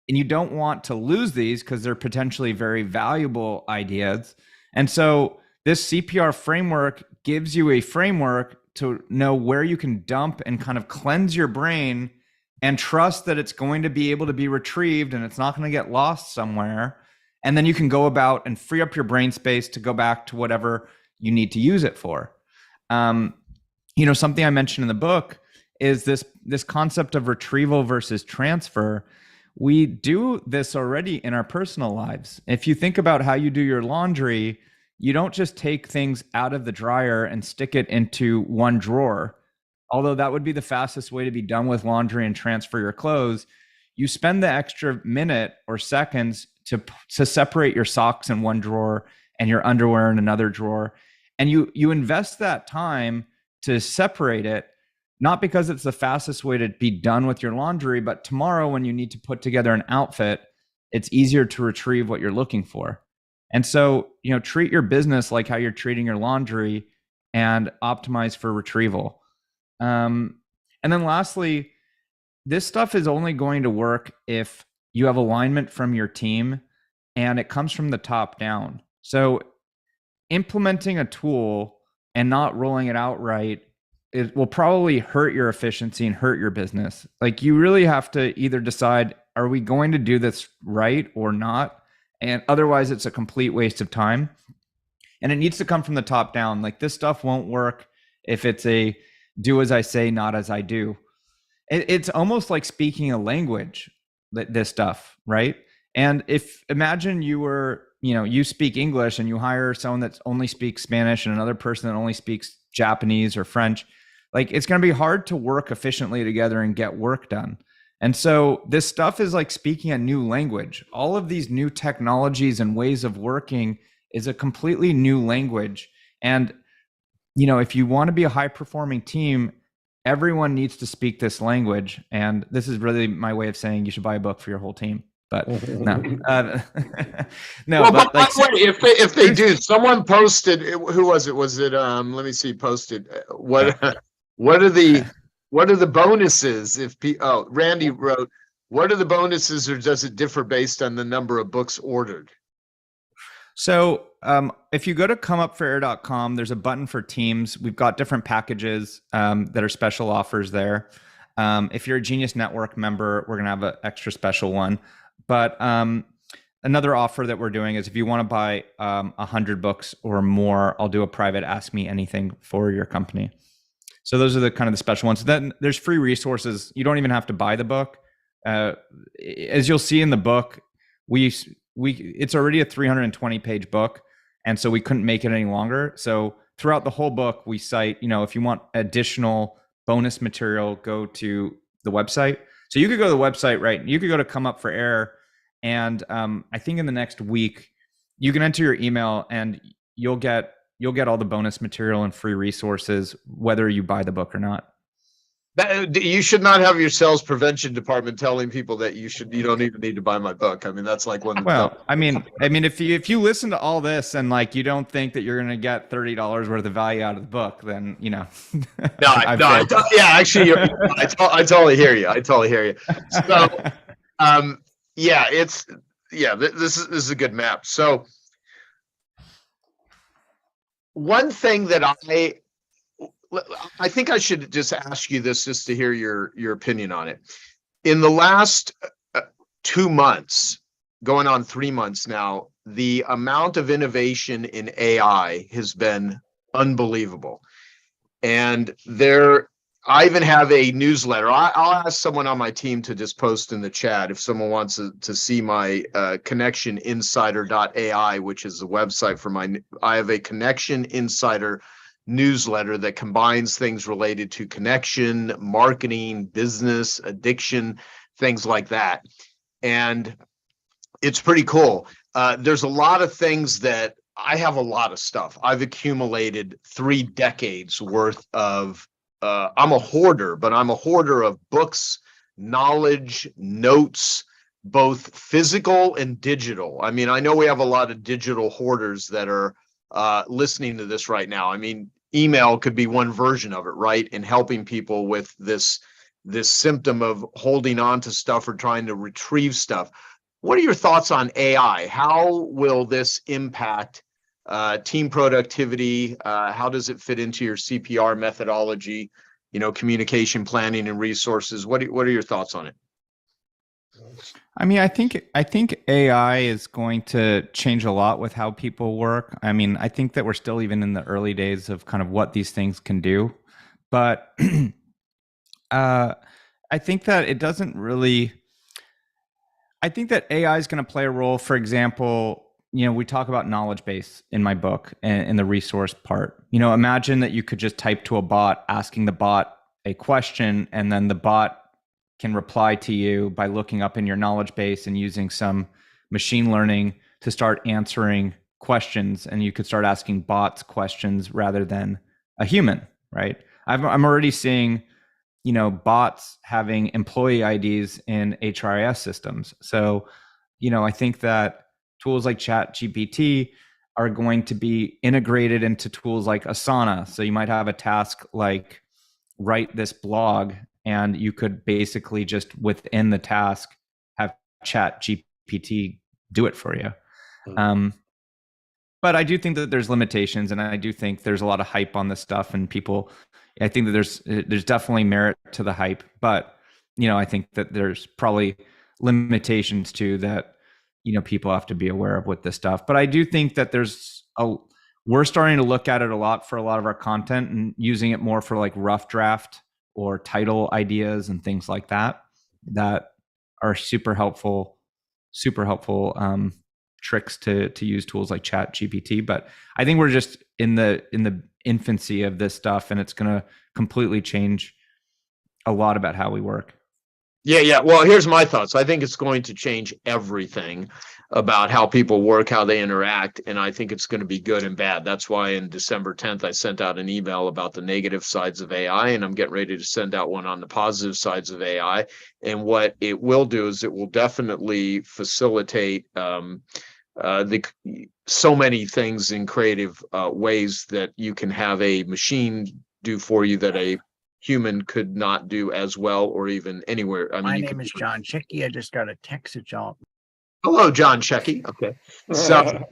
and you don't want to lose these because they're potentially very valuable ideas. And so this CPR framework gives you a framework to know where you can dump and kind of cleanse your brain and trust that it's going to be able to be retrieved and it's not going to get lost somewhere. And then you can go about and free up your brain space to go back to whatever you need to use it for. Something I mentioned in the book is this concept of retrieval versus transfer. We do this already in our personal lives. If you think about how you do your laundry, you don't just take things out of the dryer and stick it into one drawer. Although that would be the fastest way to be done with laundry and transfer your clothes. You spend the extra minute or seconds to separate your socks in one drawer and your underwear in another drawer. And you invest that time to separate it, not because it's the fastest way to be done with your laundry, but tomorrow when you need to put together an outfit, it's easier to retrieve what you're looking for. And so, treat your business like how you're treating your laundry and optimize for retrieval. And then lastly, this stuff is only going to work if you have alignment from your team and it comes from the top down. So implementing a tool and not rolling it out right, it will probably hurt your efficiency and hurt your business. Like you really have to either decide, are we going to do this right or not? And otherwise it's a complete waste of time. And it needs to come from the top down. Like this stuff won't work if it's a do as I say, not as I do. It's almost like speaking a language, this stuff, right? And imagine you were you speak English and you hire someone that only speaks Spanish and another person that only speaks Japanese or French, like it's going to be hard to work efficiently together and get work done. And so this stuff is like speaking a new language. All of these new technologies and ways of working is a completely new language. And, if you want to be a high performing team, everyone needs to speak this language. And this is really my way of saying you should buy a book for your whole team. But no, no. Well, but like, by the way, if they do, someone posted. Who was it? Was it let me see. Posted what are the bonuses if Randy wrote, what are the bonuses, or does it differ based on the number of books ordered? So if you go to comeupforair.com, there's a button for teams. We've got different packages that are special offers there. If you're a Genius Network member, we're going to have an extra special one. But another offer that we're doing is if you want to buy 100 books or more, I'll do a private Ask Me Anything for your company. So those are the kind of the special ones. Then there's free resources. You don't even have to buy the book. As you'll see in the book, it's already a 320 page book. And so we couldn't make it any longer. So throughout the whole book, we cite, if you want additional bonus material, go to the website. So you could go to the website, right? You could go to Come Up for Air. And I think in the next week, you can enter your email and you'll get all the bonus material and free resources, whether you buy the book or not. You should not have your sales prevention department telling people that you don't even need to buy my book. I mean, that's like one. Well, I mean, if you listen to all this and like you don't think that you're going to get $30 worth of value out of the book, then yeah, actually, I totally hear you. So, this is a good map. So, one thing that I think I should just ask you this just to hear your opinion on it. In the last 2 months, going on 3 months now, the amount of innovation in AI has been unbelievable. And I even have a newsletter. I'll ask someone on my team to just post in the chat if someone wants to see my connectioninsider.ai, which is the website I have a Connection Insider newsletter that combines things related to connection, marketing, business, addiction, things like that. And it's pretty cool. There's a lot of things that I have a lot of stuff. I've accumulated 3 decades worth of, I'm a hoarder, but I'm a hoarder of books, knowledge, notes, both physical and digital. I mean, I know we have a lot of digital hoarders that are listening to this right now. I mean, email could be one version of it, right? In helping people with this symptom of holding on to stuff or trying to retrieve stuff. What are your thoughts on AI? How will this impact team productivity? How does it fit into your CPR methodology? Communication planning and resources. What are your thoughts on it? I mean, I think AI is going to change a lot with how people work. I mean, I think that we're still even in the early days of kind of what these things can do, but I think that it doesn't really. I think that AI is going to play a role. For example, we talk about knowledge base in my book and in the resource part. Imagine that you could just type to a bot, asking the bot a question, and then the bot can reply to you by looking up in your knowledge base and using some machine learning to start answering questions. And you could start asking bots questions rather than a human, right? I'm already seeing, bots having employee IDs in HRIS systems. So, I think that tools like ChatGPT are going to be integrated into tools like Asana. So you might have a task like write this blog, and you could basically just within the task have ChatGPT do it for you. But I do think that there's limitations, and I do think there's a lot of hype on this stuff, and I think that there's definitely merit to the hype, but I think that there's probably limitations too that people have to be aware of with this stuff. But I do think that we're starting to look at it a lot for a lot of our content and using it more for like rough draft or title ideas and things like that are super helpful tricks to use tools like Chat GPT. But I think we're just in the infancy of this stuff, and it's going to completely change a lot about how we work. Yeah. Well, here's my thoughts. I think it's going to change everything about how people work, how they interact, and I think it's going to be good and bad. That's why in December 10th, I sent out an email about the negative sides of AI, and I'm getting ready to send out one on the positive sides of AI. And what it will do is it will definitely facilitate so many things in creative ways that you can have a machine do for you that a human could not do as well or even anywhere. I mean, My you name could- is John Chicky. I just got a text at y'all. Hello, John Checky. Okay. So,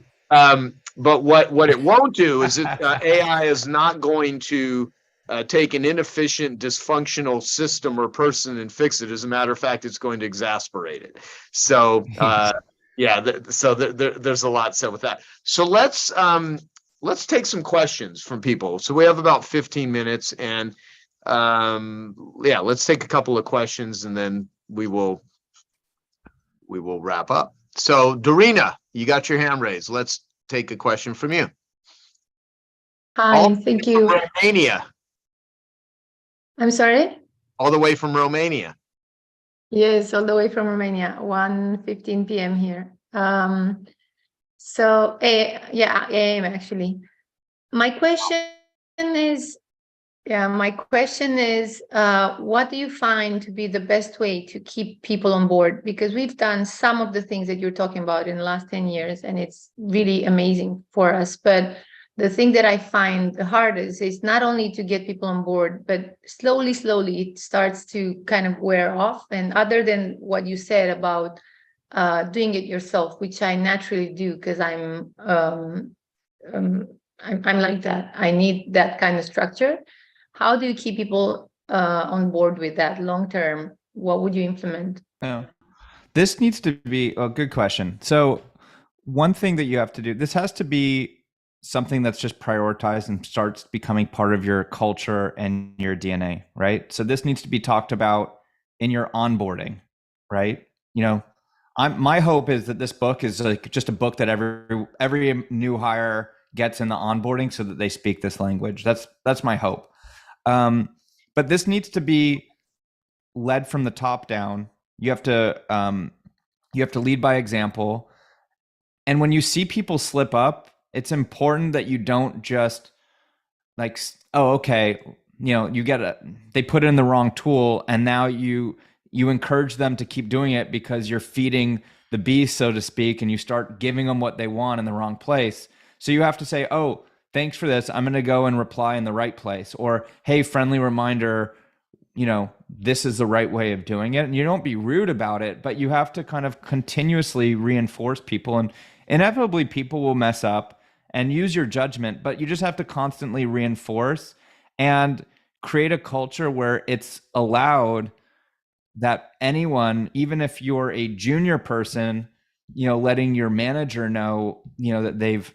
but what it won't do is AI is not going to take an inefficient, dysfunctional system or person and fix it. As a matter of fact, it's going to exasperate it. So, there's a lot said with that. So let's take some questions from people. So we have about 15 minutes, and let's take a couple of questions, and then we will wrap up. So, Dorina, you got your hand raised. Let's take a question from you. Hi, thank you. Romania, I'm sorry? all the way from Romania. Yes, all the way from Romania, 1:15 p.m. here. AM actually. My question is, what do you find to be the best way to keep people on board? Because we've done some of the things that you're talking about in the last 10 years, and it's really amazing for us. But the thing that I find the hardest is not only to get people on board, but slowly, it starts to kind of wear off. And other than what you said about doing it yourself, which I naturally do because I'm like that. I need that kind of structure. How do you keep people on board with that long term? What would you implement? Yeah. This needs to be a good question. So one thing that you have to do, this has to be something that's just prioritized and starts becoming part of your culture and your DNA, right? So this needs to be talked about in your onboarding, right? You know, my hope is that this book is like just a book that every new hire gets in the onboarding so that they speak this language. That's my hope. But this needs to be led from the top down. You have to lead by example. And when you see people slip up, it's important that you don't just like, oh, okay, you know, they put in the wrong tool, and now you encourage them to keep doing it because you're feeding the beast, so to speak, and you start giving them what they want in the wrong place. So you have to say, oh, thanks for this. I'm going to go and reply in the right place. Or, hey, friendly reminder, you know, this is the right way of doing it. And you don't be rude about it, but you have to kind of continuously reinforce people. And inevitably people will mess up, and use your judgment, but you just have to constantly reinforce and create a culture where it's allowed that anyone, even if you're a junior person, you know, letting your manager know, you know, that they've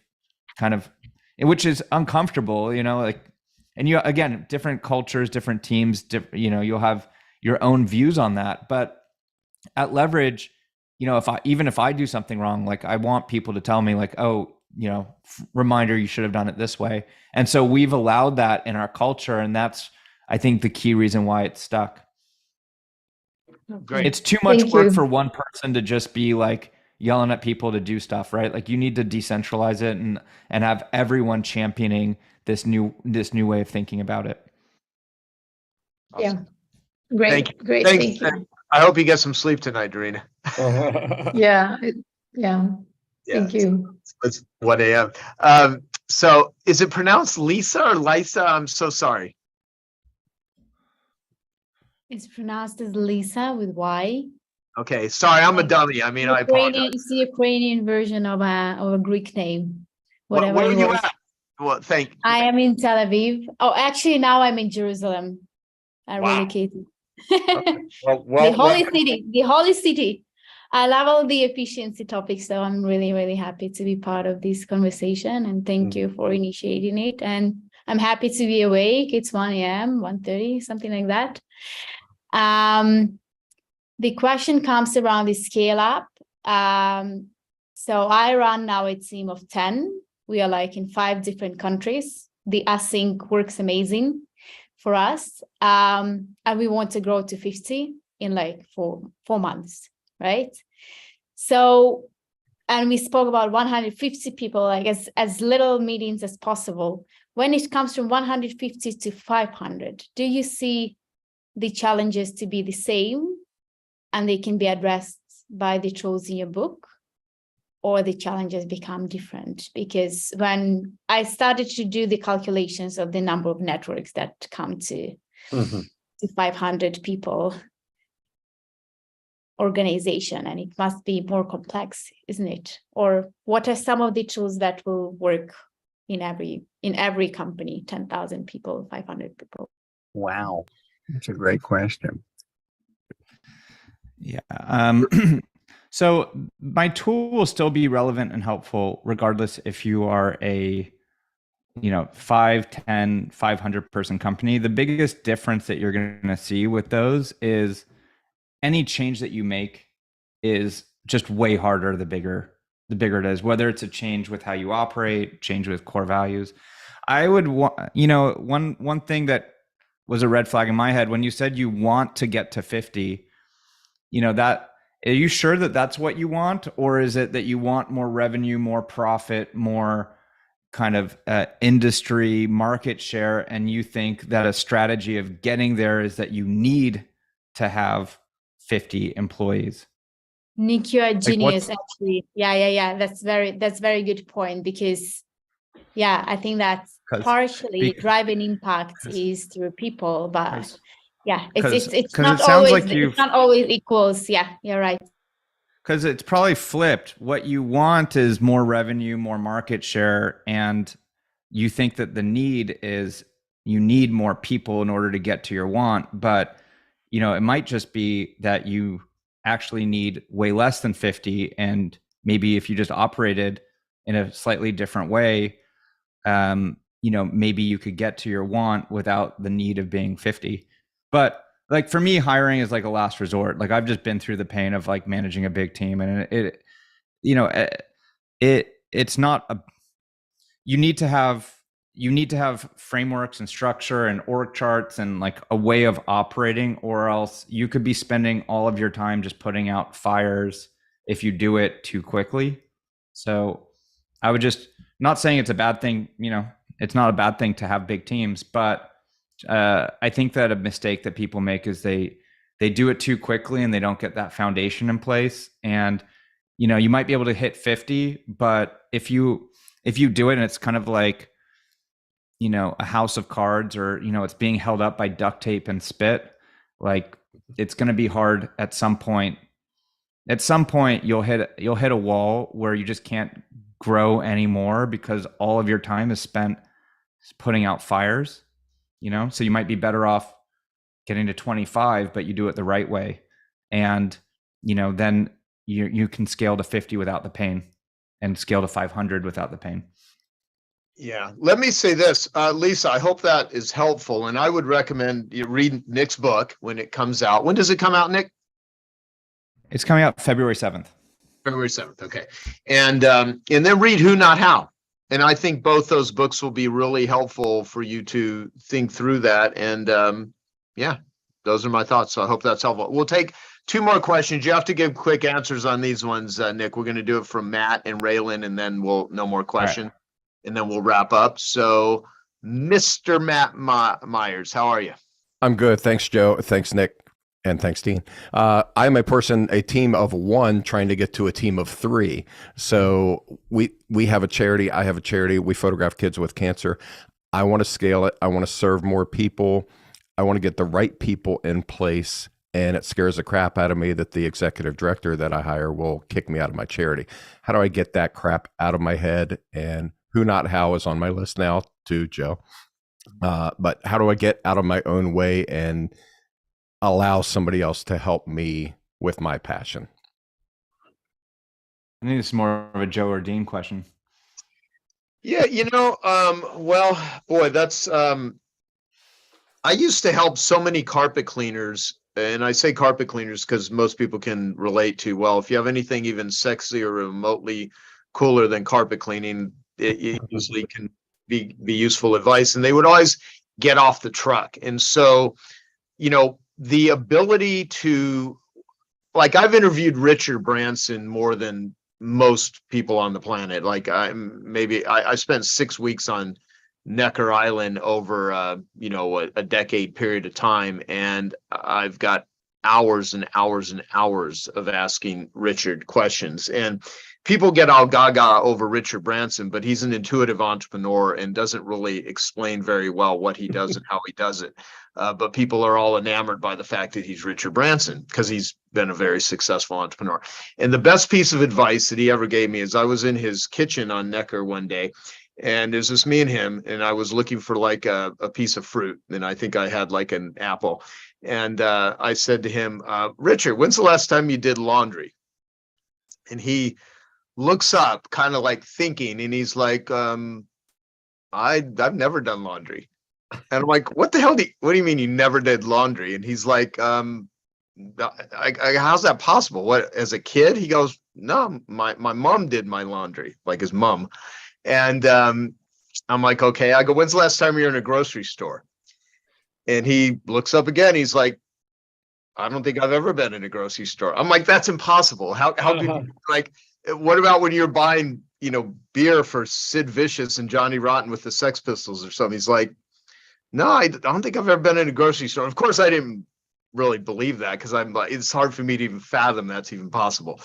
kind of, which is uncomfortable, you know, like, and you, again, different cultures, different teams, you know, you'll have your own views on that. But at Leverage, you know, even if I do something wrong, like I want people to tell me like, oh, you know, reminder, you should have done it this way. And so we've allowed that in our culture. And that's, I think, the key reason why it's stuck. Great. It's too much Thank work you. for one person to just be like yelling at people to do stuff, right? Like you need to decentralize it and have everyone championing this new way of thinking about it. Yeah. Thank you. Great. Thanks. Thank you. I hope you get some sleep tonight, Dorina. Yeah. Thank you. It's 1 a.m. So is it pronounced Lisa or Lisa? I'm so sorry. It's pronounced as Lisa with Y. Okay, sorry, I'm a dummy. I mean, I apologize. It's the Ukrainian version of a Greek name. Whatever Where are it you was. at? Well, thank you. I am in Tel Aviv. Oh, actually, now I'm in Jerusalem. I Wow. relocated. Well, The holy city. I love all the efficiency topics, so I'm really, really happy to be part of this conversation, and thank you for initiating it. And I'm happy to be awake. It's 1 a.m., 1:30, something like that. The question comes around the scale up. So I run now a team of 10. We are like in 5 different countries. The async works amazing for us. And we want to grow to 50 in like four months, right? So, and we spoke about 150 people, like as little meetings as possible. When it comes from 150 to 500, do you see the challenges to be the same and they can be addressed by the tools in your book, or the challenges become different? Because when I started to do the calculations of the number of networks that come to 500 people organization, and it must be more complex, isn't it? Or what are some of the tools that will work in every company, 10,000 people, 500 people? Wow. That's a great question. Yeah. So my tool will still be relevant and helpful regardless if you are a 5, 10, 500 person company. The biggest difference that you're going to see with those is any change that you make is just way harder the bigger it is, whether it's a change with how you operate, change with core values. I would want, one thing that was a red flag in my head when you said you want to get to 50, that, are you sure that that's what you want? Or is it that you want more revenue, more profit, more kind of industry market share, and you think that a strategy of getting there is that you need to have 50 employees? Nick, you are a genius, actually. Yeah. That's very good point, because I think that partially driving impact is through people, but it's not always, it's not always equals. Yeah, you're right. Because it's probably flipped. What you want is more revenue, more market share, and you think that the need is you need more people in order to get to your want. But, it might just be that you actually need way less than 50. And maybe if you just operated in a slightly different way, maybe you could get to your want without the need of being 50. But like for me, hiring is like a last resort. Like I've just been through the pain of like managing a big team, and it's not a, you need to have frameworks and structure and org charts and like a way of operating, or else you could be spending all of your time just putting out fires if you do it too quickly. So I would just, not saying it's a bad thing, it's not a bad thing to have big teams, but I think that a mistake that people make is they do it too quickly and they don't get that foundation in place. And, you might be able to hit 50, but if you do it and it's kind of like, a house of cards, or, it's being held up by duct tape and spit, like it's going to be hard at some point. At some point you'll hit a wall where you just can't grow anymore because all of your time is spent putting out fires, so you might be better off getting to 25, but you do it the right way. And, then you can scale to 50 without the pain, and scale to 500 without the pain. Yeah, let me say this, Lisa, I hope that is helpful. And I would recommend you read Nick's book when it comes out. When does it come out, Nick? It's coming out February 7th. February 7th. Okay. And then read Who Not How. And I think both those books will be really helpful for you to think through that. And those are my thoughts. So I hope that's helpful. We'll take 2 more questions. You have to give quick answers on these ones, Nick. We're going to do it from Matt and Raylan, and then no more question. Right. And then we'll wrap up. So Mr. Matt Myers, how are you? I'm good. Thanks, Joe. Thanks, Nick. And thanks, Dean. I'm a team of 1 trying to get to a team of 3. So we have a charity. I have a charity. We photograph kids with cancer. I want to scale it. I want to serve more people. I want to get the right people in place. And it scares the crap out of me that the executive director that I hire will kick me out of my charity. How do I get that crap out of my head? And Who Not How is on my list now too, Joe. But how do I get out of my own way and allow somebody else to help me with my passion? I think it's more of a Joe or Dean question. Yeah, well, boy, that's I used to help so many carpet cleaners and I say carpet cleaners because most people can relate to, well, if you have anything even sexy or remotely cooler than carpet cleaning, it usually can be useful advice. And they would always get off the truck. And so, you know, the ability to, like, I've interviewed Richard Branson more than most people on the planet. Like, I spent 6 weeks on Necker Island over you know, a decade period of time, and I've got hours and hours and hours of asking Richard questions. And people get all gaga over Richard Branson, but he's an intuitive entrepreneur and doesn't really explain very well what he does and how he does it. But people are all enamored by the fact that he's Richard Branson because he's been a very successful entrepreneur. And the best piece of advice that he ever gave me is, I was in his kitchen on Necker one day, and there's just me and him, and I was looking for like a piece of fruit, and I think I had like an apple. And I said to him, Richard, when's the last time you did laundry? And he looks up, kind of like thinking, and he's like, I've never done laundry. And I'm like, what the hell what do you mean you never did laundry? And he's like, how's that possible? What, as a kid? He goes, no, my mom did my laundry, like his mom. And I'm like, okay. I go, when's the last time you were in a grocery store? And he looks up again. He's like, I don't think I've ever been in a grocery store. I'm like, that's impossible. How could you, like, what about when you're buying, you know, beer for Sid Vicious and Johnny Rotten with the Sex Pistols or something? He's like, no, I don't think I've ever been in a grocery store. Of course, I didn't really believe that, because I'm like, it's hard for me to even fathom that's even possible.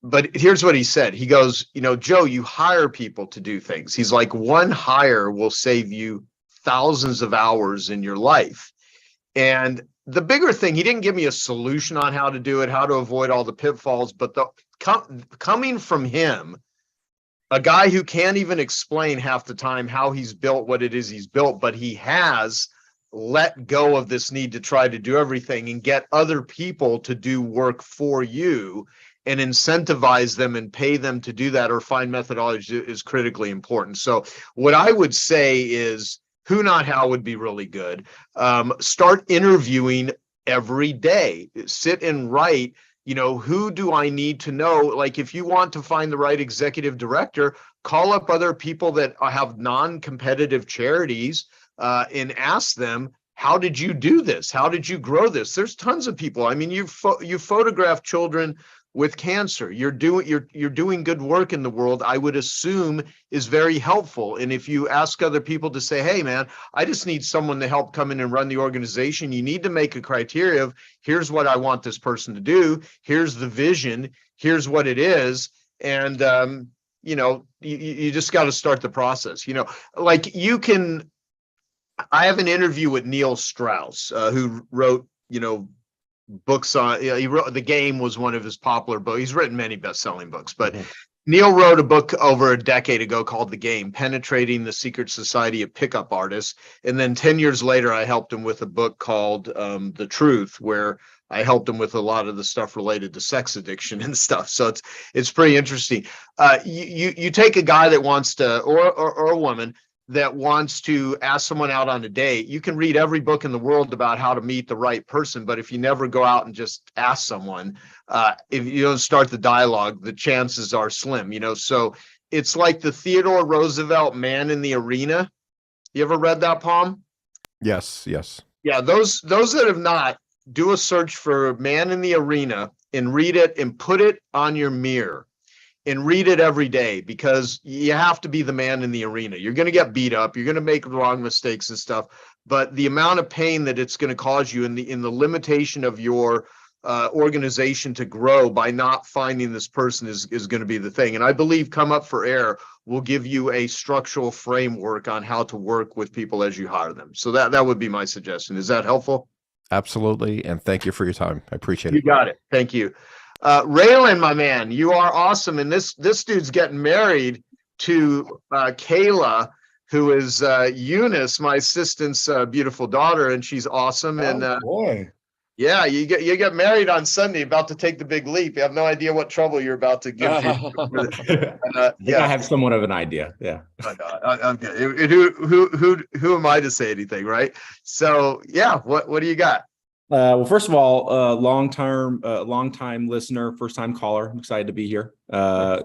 But here's what he said. He goes, you know, Joe, you hire people to do things. He's like, one hire will save you thousands of hours in your life. And the bigger thing, he didn't give me a solution on how to do it, how to avoid all the pitfalls, but coming from him, a guy who can't even explain half the time how he's built what it is he's built, but he has let go of this need to try to do everything and get other people to do work for you and incentivize them and pay them to do that, or find methodology, is critically important. So what I would say is, who, not how, would be really good. Start interviewing every day. Sit and write, you know, who do I need to know? Like, if you want to find the right executive director, call up other people that have non-competitive charities and ask them, how did you do this? How did you grow this? There's tons of people. I mean, you photograph children with cancer. You're doing good work in the world, I would assume is very helpful. And if you ask other people to say, hey man, I just need someone to help come in and run the organization, you need to make a criteria of, here's what I want this person to do, here's the vision, here's what it is. And you know, you just got to start the process. You know, like, I have an interview with Neil Strauss, who wrote, you know, books on, he wrote, The Game was one of his popular books. He's written many best-selling books, but Neil wrote a book over a decade ago called The Game, Penetrating the Secret Society of Pickup Artists. And then 10 years later, I helped him with a book called The Truth, where I helped him with a lot of the stuff related to sex addiction and stuff. So it's pretty interesting. You take a guy that wants to, or a woman that wants to ask someone out on a date. You can read every book in the world about how to meet the right person, but if you never go out and just ask someone, if you don't start the dialogue, the chances are slim, you know. So it's like the Theodore Roosevelt Man in the Arena. You ever read that poem? Yes. Yeah, those that have not, do a search for Man in the Arena and read it and put it on your mirror. And read it every day, because you have to be the man in the arena. You're going to get beat up. You're going to make wrong mistakes and stuff. But the amount of pain that it's going to cause you in the limitation of your organization to grow by not finding this person is going to be the thing. And I believe Come Up for Air will give you a structural framework on how to work with people as you hire them. So that would be my suggestion. Is that helpful? Absolutely. And thank you for your time. I appreciate it. You got it. Thank you. Raylan, my man, you are awesome. And this dude's getting married to Kayla, who is Eunice, my assistant's beautiful daughter, and she's awesome. And boy. Yeah, you get married on Sunday, about to take the big leap. You have no idea what trouble you're about to get into. I have somewhat of an idea. Yeah. Okay. Who am I to say anything, right? So yeah, what do you got? Well, first of all, long time listener, first time caller. I'm excited to be here.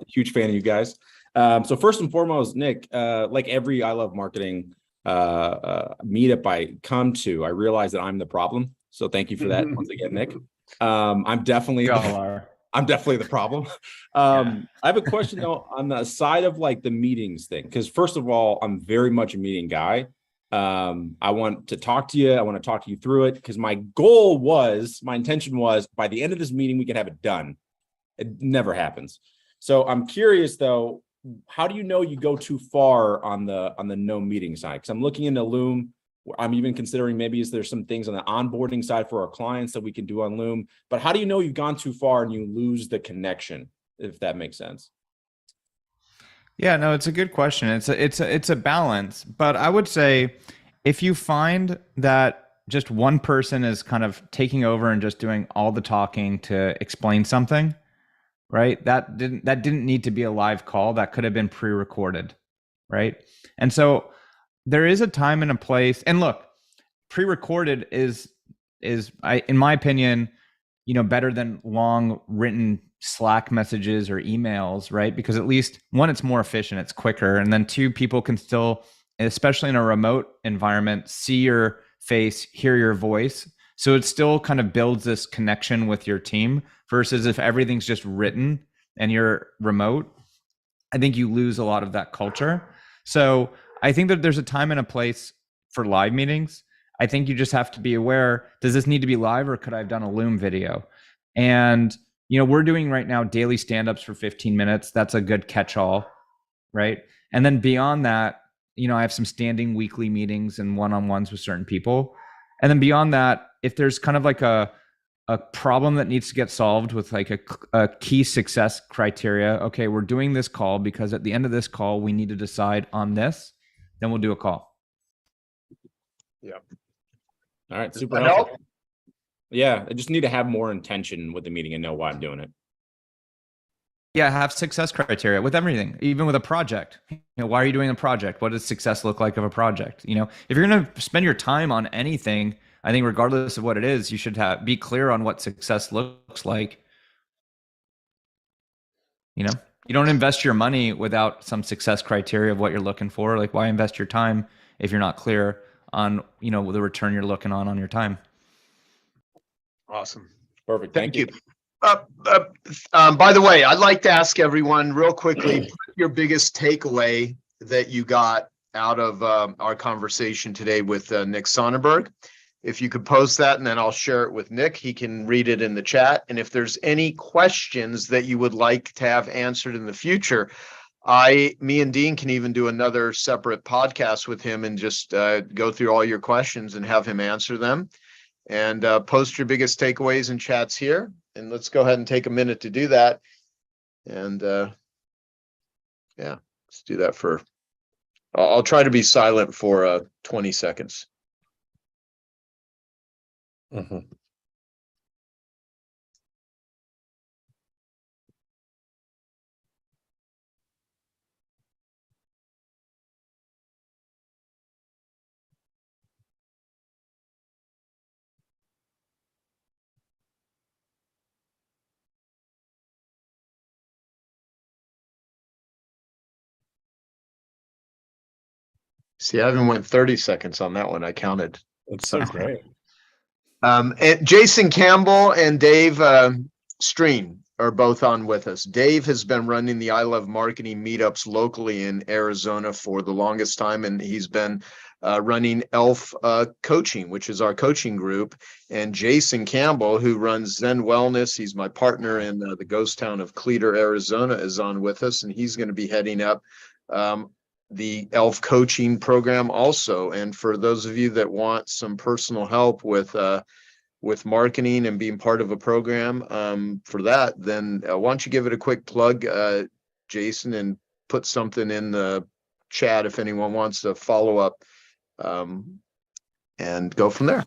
Huge fan of you guys. So first and foremost, Nick, like every I Love Marketing meetup I come to, I realize that I'm the problem. So thank you for that once again, Nick. I'm definitely the problem. I have a question though on the side of like the meetings thing, because first of all, I'm very much a meeting guy. I want to talk to you. I want to talk to you through it because my intention was by the end of this meeting, we can have it done. It never happens. So I'm curious though, how do you know you go too far on the no meeting side? Because I'm looking into Loom. I'm even considering maybe is there some things on the onboarding side for our clients that we can do on Loom. But how do you know you've gone too far and you lose the connection, if that makes sense? Yeah, no, it's a good question. It's a balance, but I would say if you find that just one person is kind of taking over and just doing all the talking to explain something, right? That didn't need to be a live call. That could have been pre-recorded, right? And so there is a time and a place. And look, pre-recorded is in my opinion, better than long written Slack messages or emails, right? Because at least one, it's more efficient, it's quicker. And then two, people can still, especially in a remote environment, see your face, hear your voice. So it still kind of builds this connection with your team versus if everything's just written and you're remote, I think you lose a lot of that culture. So I think that there's a time and a place for live meetings. I think you just have to be aware, does this need to be live or could I have done a Loom video? And, we're doing right now daily stand-ups for 15 minutes. That's a good catch-all, right? And then beyond that, I have some standing weekly meetings and one-on-ones with certain people. And then beyond that, if there's kind of like a problem that needs to get solved with like a key success criteria, okay, we're doing this call because at the end of this call, we need to decide on this, then we'll do a call. Yeah. All right. Super helpful. Yeah. I just need to have more intention with the meeting and know why I'm doing it. Yeah. Have success criteria with everything, even with a project. Why are you doing a project? What does success look like of a project? If you're going to spend your time on anything, I think regardless of what it is, you should be clear on what success looks like. You don't invest your money without some success criteria of what you're looking for. Like, why invest your time if you're not clear on, the return you're looking on your time? Awesome. Perfect. Thank you. By the way, I'd like to ask everyone real quickly, your biggest takeaway that you got out of our conversation today with Nick Sonnenberg. If you could post that and then I'll share it with Nick, he can read it in the chat. And if there's any questions that you would like to have answered in the future, me and Dean can even do another separate podcast with him and just go through all your questions and have him answer them. And post your biggest takeaways in chats here. And let's go ahead and take a minute to do that. And yeah, let's do that for, I'll try to be silent for 20 seconds. Mm-hmm. See, I even went 30 seconds on that one. I counted. That's so great. And Jason Campbell and Dave Streen are both on with us. Dave has been running the I Love Marketing meetups locally in Arizona for the longest time, and he's been running ELF Coaching, which is our coaching group. And Jason Campbell, who runs Zen Wellness, he's my partner in the ghost town of Cleator, Arizona, is on with us, and he's going to be heading up the ELF coaching program also. And for those of you that want some personal help with marketing and being part of a program for that, then why don't you give it a quick plug, Jason, and put something in the chat if anyone wants to follow up and go from there.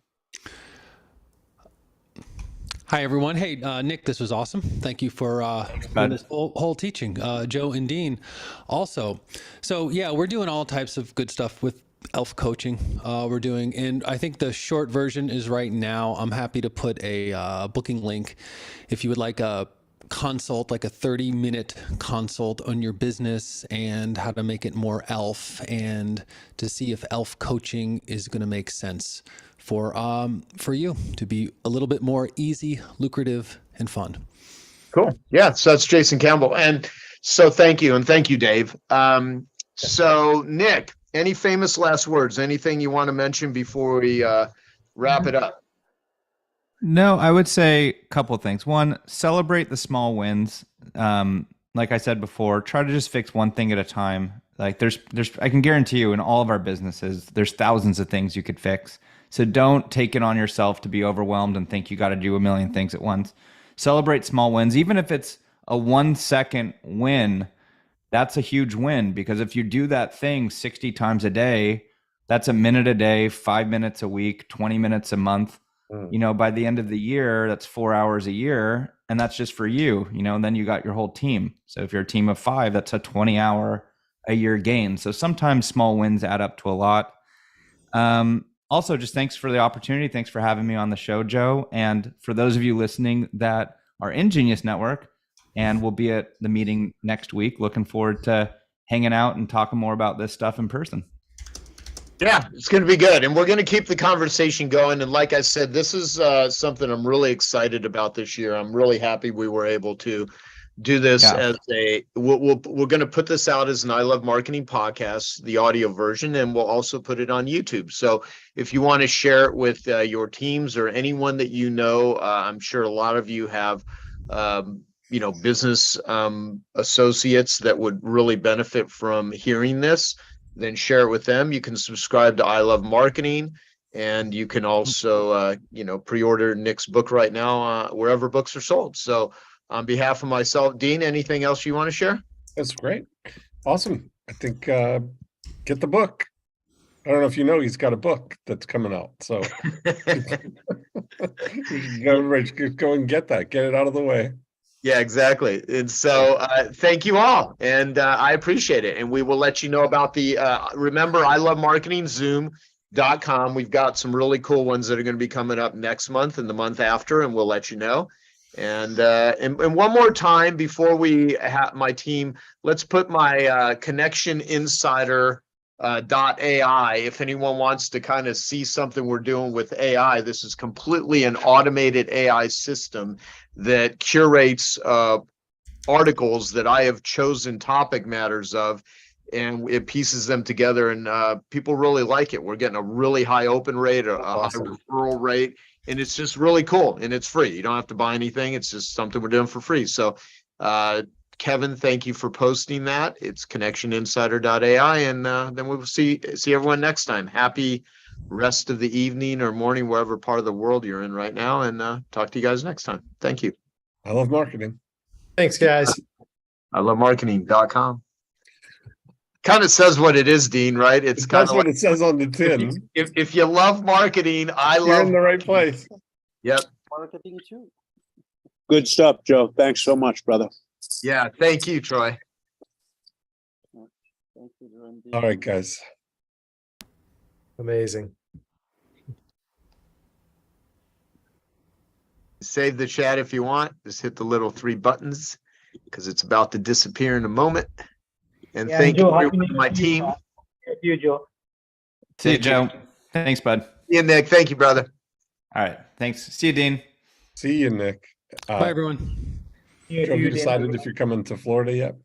Hi, everyone. Hey, Nick, this was awesome. Thank you for this whole teaching. Joe and Dean also. So, yeah, we're doing all types of good stuff with elf coaching we're doing. And I think the short version is right now. I'm happy to put a booking link if you would like a consult, like a 30-minute consult on your business and how to make it more elf, and to see if elf coaching is going to make sense for you to be a little bit more easy, lucrative, and fun. Cool. Yeah. So that's Jason Campbell. And so thank you. And thank you, Dave. So Nick, any famous last words, anything you want to mention before we wrap it up? No, I would say a couple of things. One, celebrate the small wins. Like I said before, try to just fix one thing at a time. Like I can guarantee you in all of our businesses, there's thousands of things you could fix. So don't take it on yourself to be overwhelmed and think you got to do a million things at once. Celebrate small wins, even if it's a 1 second win. That's a huge win, because if you do that thing 60 times a day, that's a minute a day, 5 minutes a week, 20 minutes a month. You know, by the end of the year, that's 4 hours a year, and that's just for you, you know, and then you got your whole team. So if you're a team of 5, that's a 20-hour a year gain. So sometimes small wins add up to a lot. Also, just thanks for the opportunity. Thanks for having me on the show, Joe. And for those of you listening that are in Genius Network and will be at the meeting next week, looking forward to hanging out and talking more about this stuff in person. Yeah, it's going to be good. And we're going to keep the conversation going. And like I said, this is something I'm really excited about this year. I'm really happy we were able to do this as we're going to put this out as an I Love Marketing podcast, the audio version, and we'll also put it on YouTube. So if you want to share it with your teams or anyone that you know, I'm sure a lot of you have, business associates that would really benefit from hearing this, then share it with them. You can subscribe to I Love Marketing, and you can also, pre-order Nick's book right now wherever books are sold. So on behalf of myself, Dean, anything else you want to share? That's great. Awesome. I think get the book. I don't know if you know, he's got a book that's coming out. So everybody should go and get that. Get it out of the way. Yeah, exactly. And so thank you all. And I appreciate it. And we will let you know about the, remember, I Love Marketing, Zoom.com. We've got some really cool ones that are going to be coming up next month and the month after, and we'll let you know. And one more time before we have my team, let's put my Connection Insider .ai. If anyone wants to kind of see something we're doing with AI, this is completely an automated AI system that curates articles that I have chosen topic matters of, and it pieces them together, and people really like it. We're getting a really high open rate, a high referral rate, and it's just really cool, and it's free. You don't have to buy anything. It's just something we're doing for free. So Kevin, thank you for posting that. It's connectioninsider.ai, and then we'll see everyone next time. Happy rest of the evening or morning, wherever part of the world you're in right now, and talk to you guys next time. Thank you. I Love Marketing. Thanks, guys. I love marketing.com. Kind of says what it is, Dean, right? It's kind of what it says on the tin. If you love marketing, you're in the right place. Yep. Marketing too. Good stuff, Joe. Thanks so much, brother. Yeah, thank you, Troy. All right, guys. Amazing. Save the chat if you want. Just hit the little 3 buttons because it's about to disappear in a moment. And thank you everyone to my team. Thank you, Joe. See you, Joe. Thanks, bud. See you, Nick. Thank you, brother. All right. Thanks. See you, Dean. See you, Nick. Bye, everyone. Joe, have you decided if you're coming to Florida yet?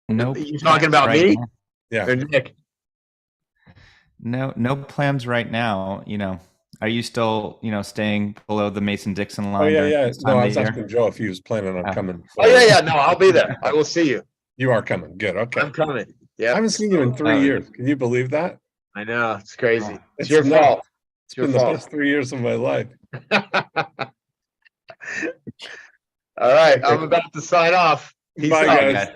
Nope. You talking about me? Now. Yeah. Or Nick? No plans right now. Are you still, staying below the Mason-Dixon line? Oh, yeah. No, I was asking Joe if he was planning on coming. Oh, yeah. No, I'll be there. I will see you. You are coming. Good. Okay. I'm coming. Yeah. I haven't seen you in 3 years. Can you believe that? I know. It's crazy. It's your fault. It's been the best 3 years of my life. All right. I'm about to sign off. Peace Bye, out. guys.